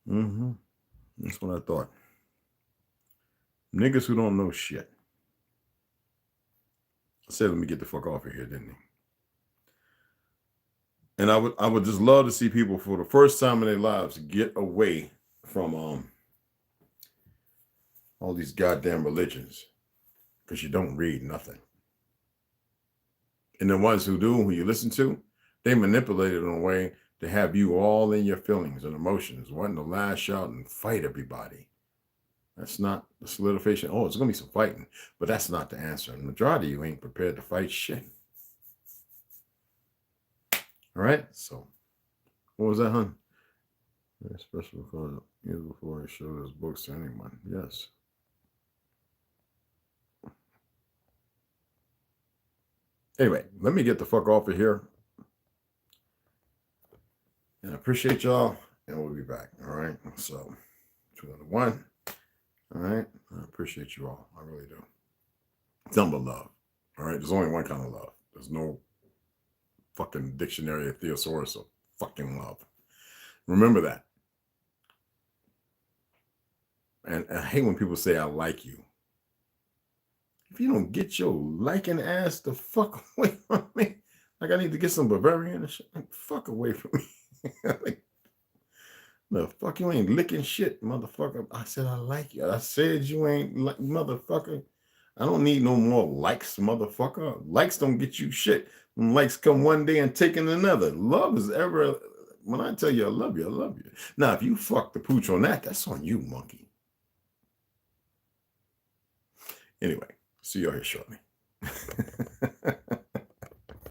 A: That's what I thought. Niggas who don't know shit. I said, let me get the fuck off of here, didn't he? And I would just love to see people for the first time in their lives get away from all these goddamn religions, because you don't read nothing. And the ones who do, who you listen to, they manipulate it in a way to have you all in your feelings and emotions, wanting to lash out and fight everybody. That's not the solidification. Oh, it's going to be some fighting, but that's not the answer. And the majority of you ain't prepared to fight shit. All right, so what was that, hun? Especially because years before I showed his books to anyone. Yes. Anyway, let me get the fuck off of here. And I appreciate y'all, and we'll be back. All right, so 2-1. All right, I appreciate you all. I really do. It's nothing but love. All right, there's only one kind of love. There's no fucking dictionary of thesaurus of fucking love. Remember that. And I hate when people say I like you. If you don't get your liking ass the fuck away from me, like I need to get some Bavarian and shit. Like, fuck away from me. Like, the fuck you ain't licking shit, motherfucker. I said I like you. I said you ain't like motherfucker. I don't need no more likes, motherfucker. Likes don't get you shit. When likes come one day and taking another. Love is ever. When I tell you I love you, I love you. Now, if you fuck the pooch on that, that's on you, monkey. Anyway, see you all here shortly.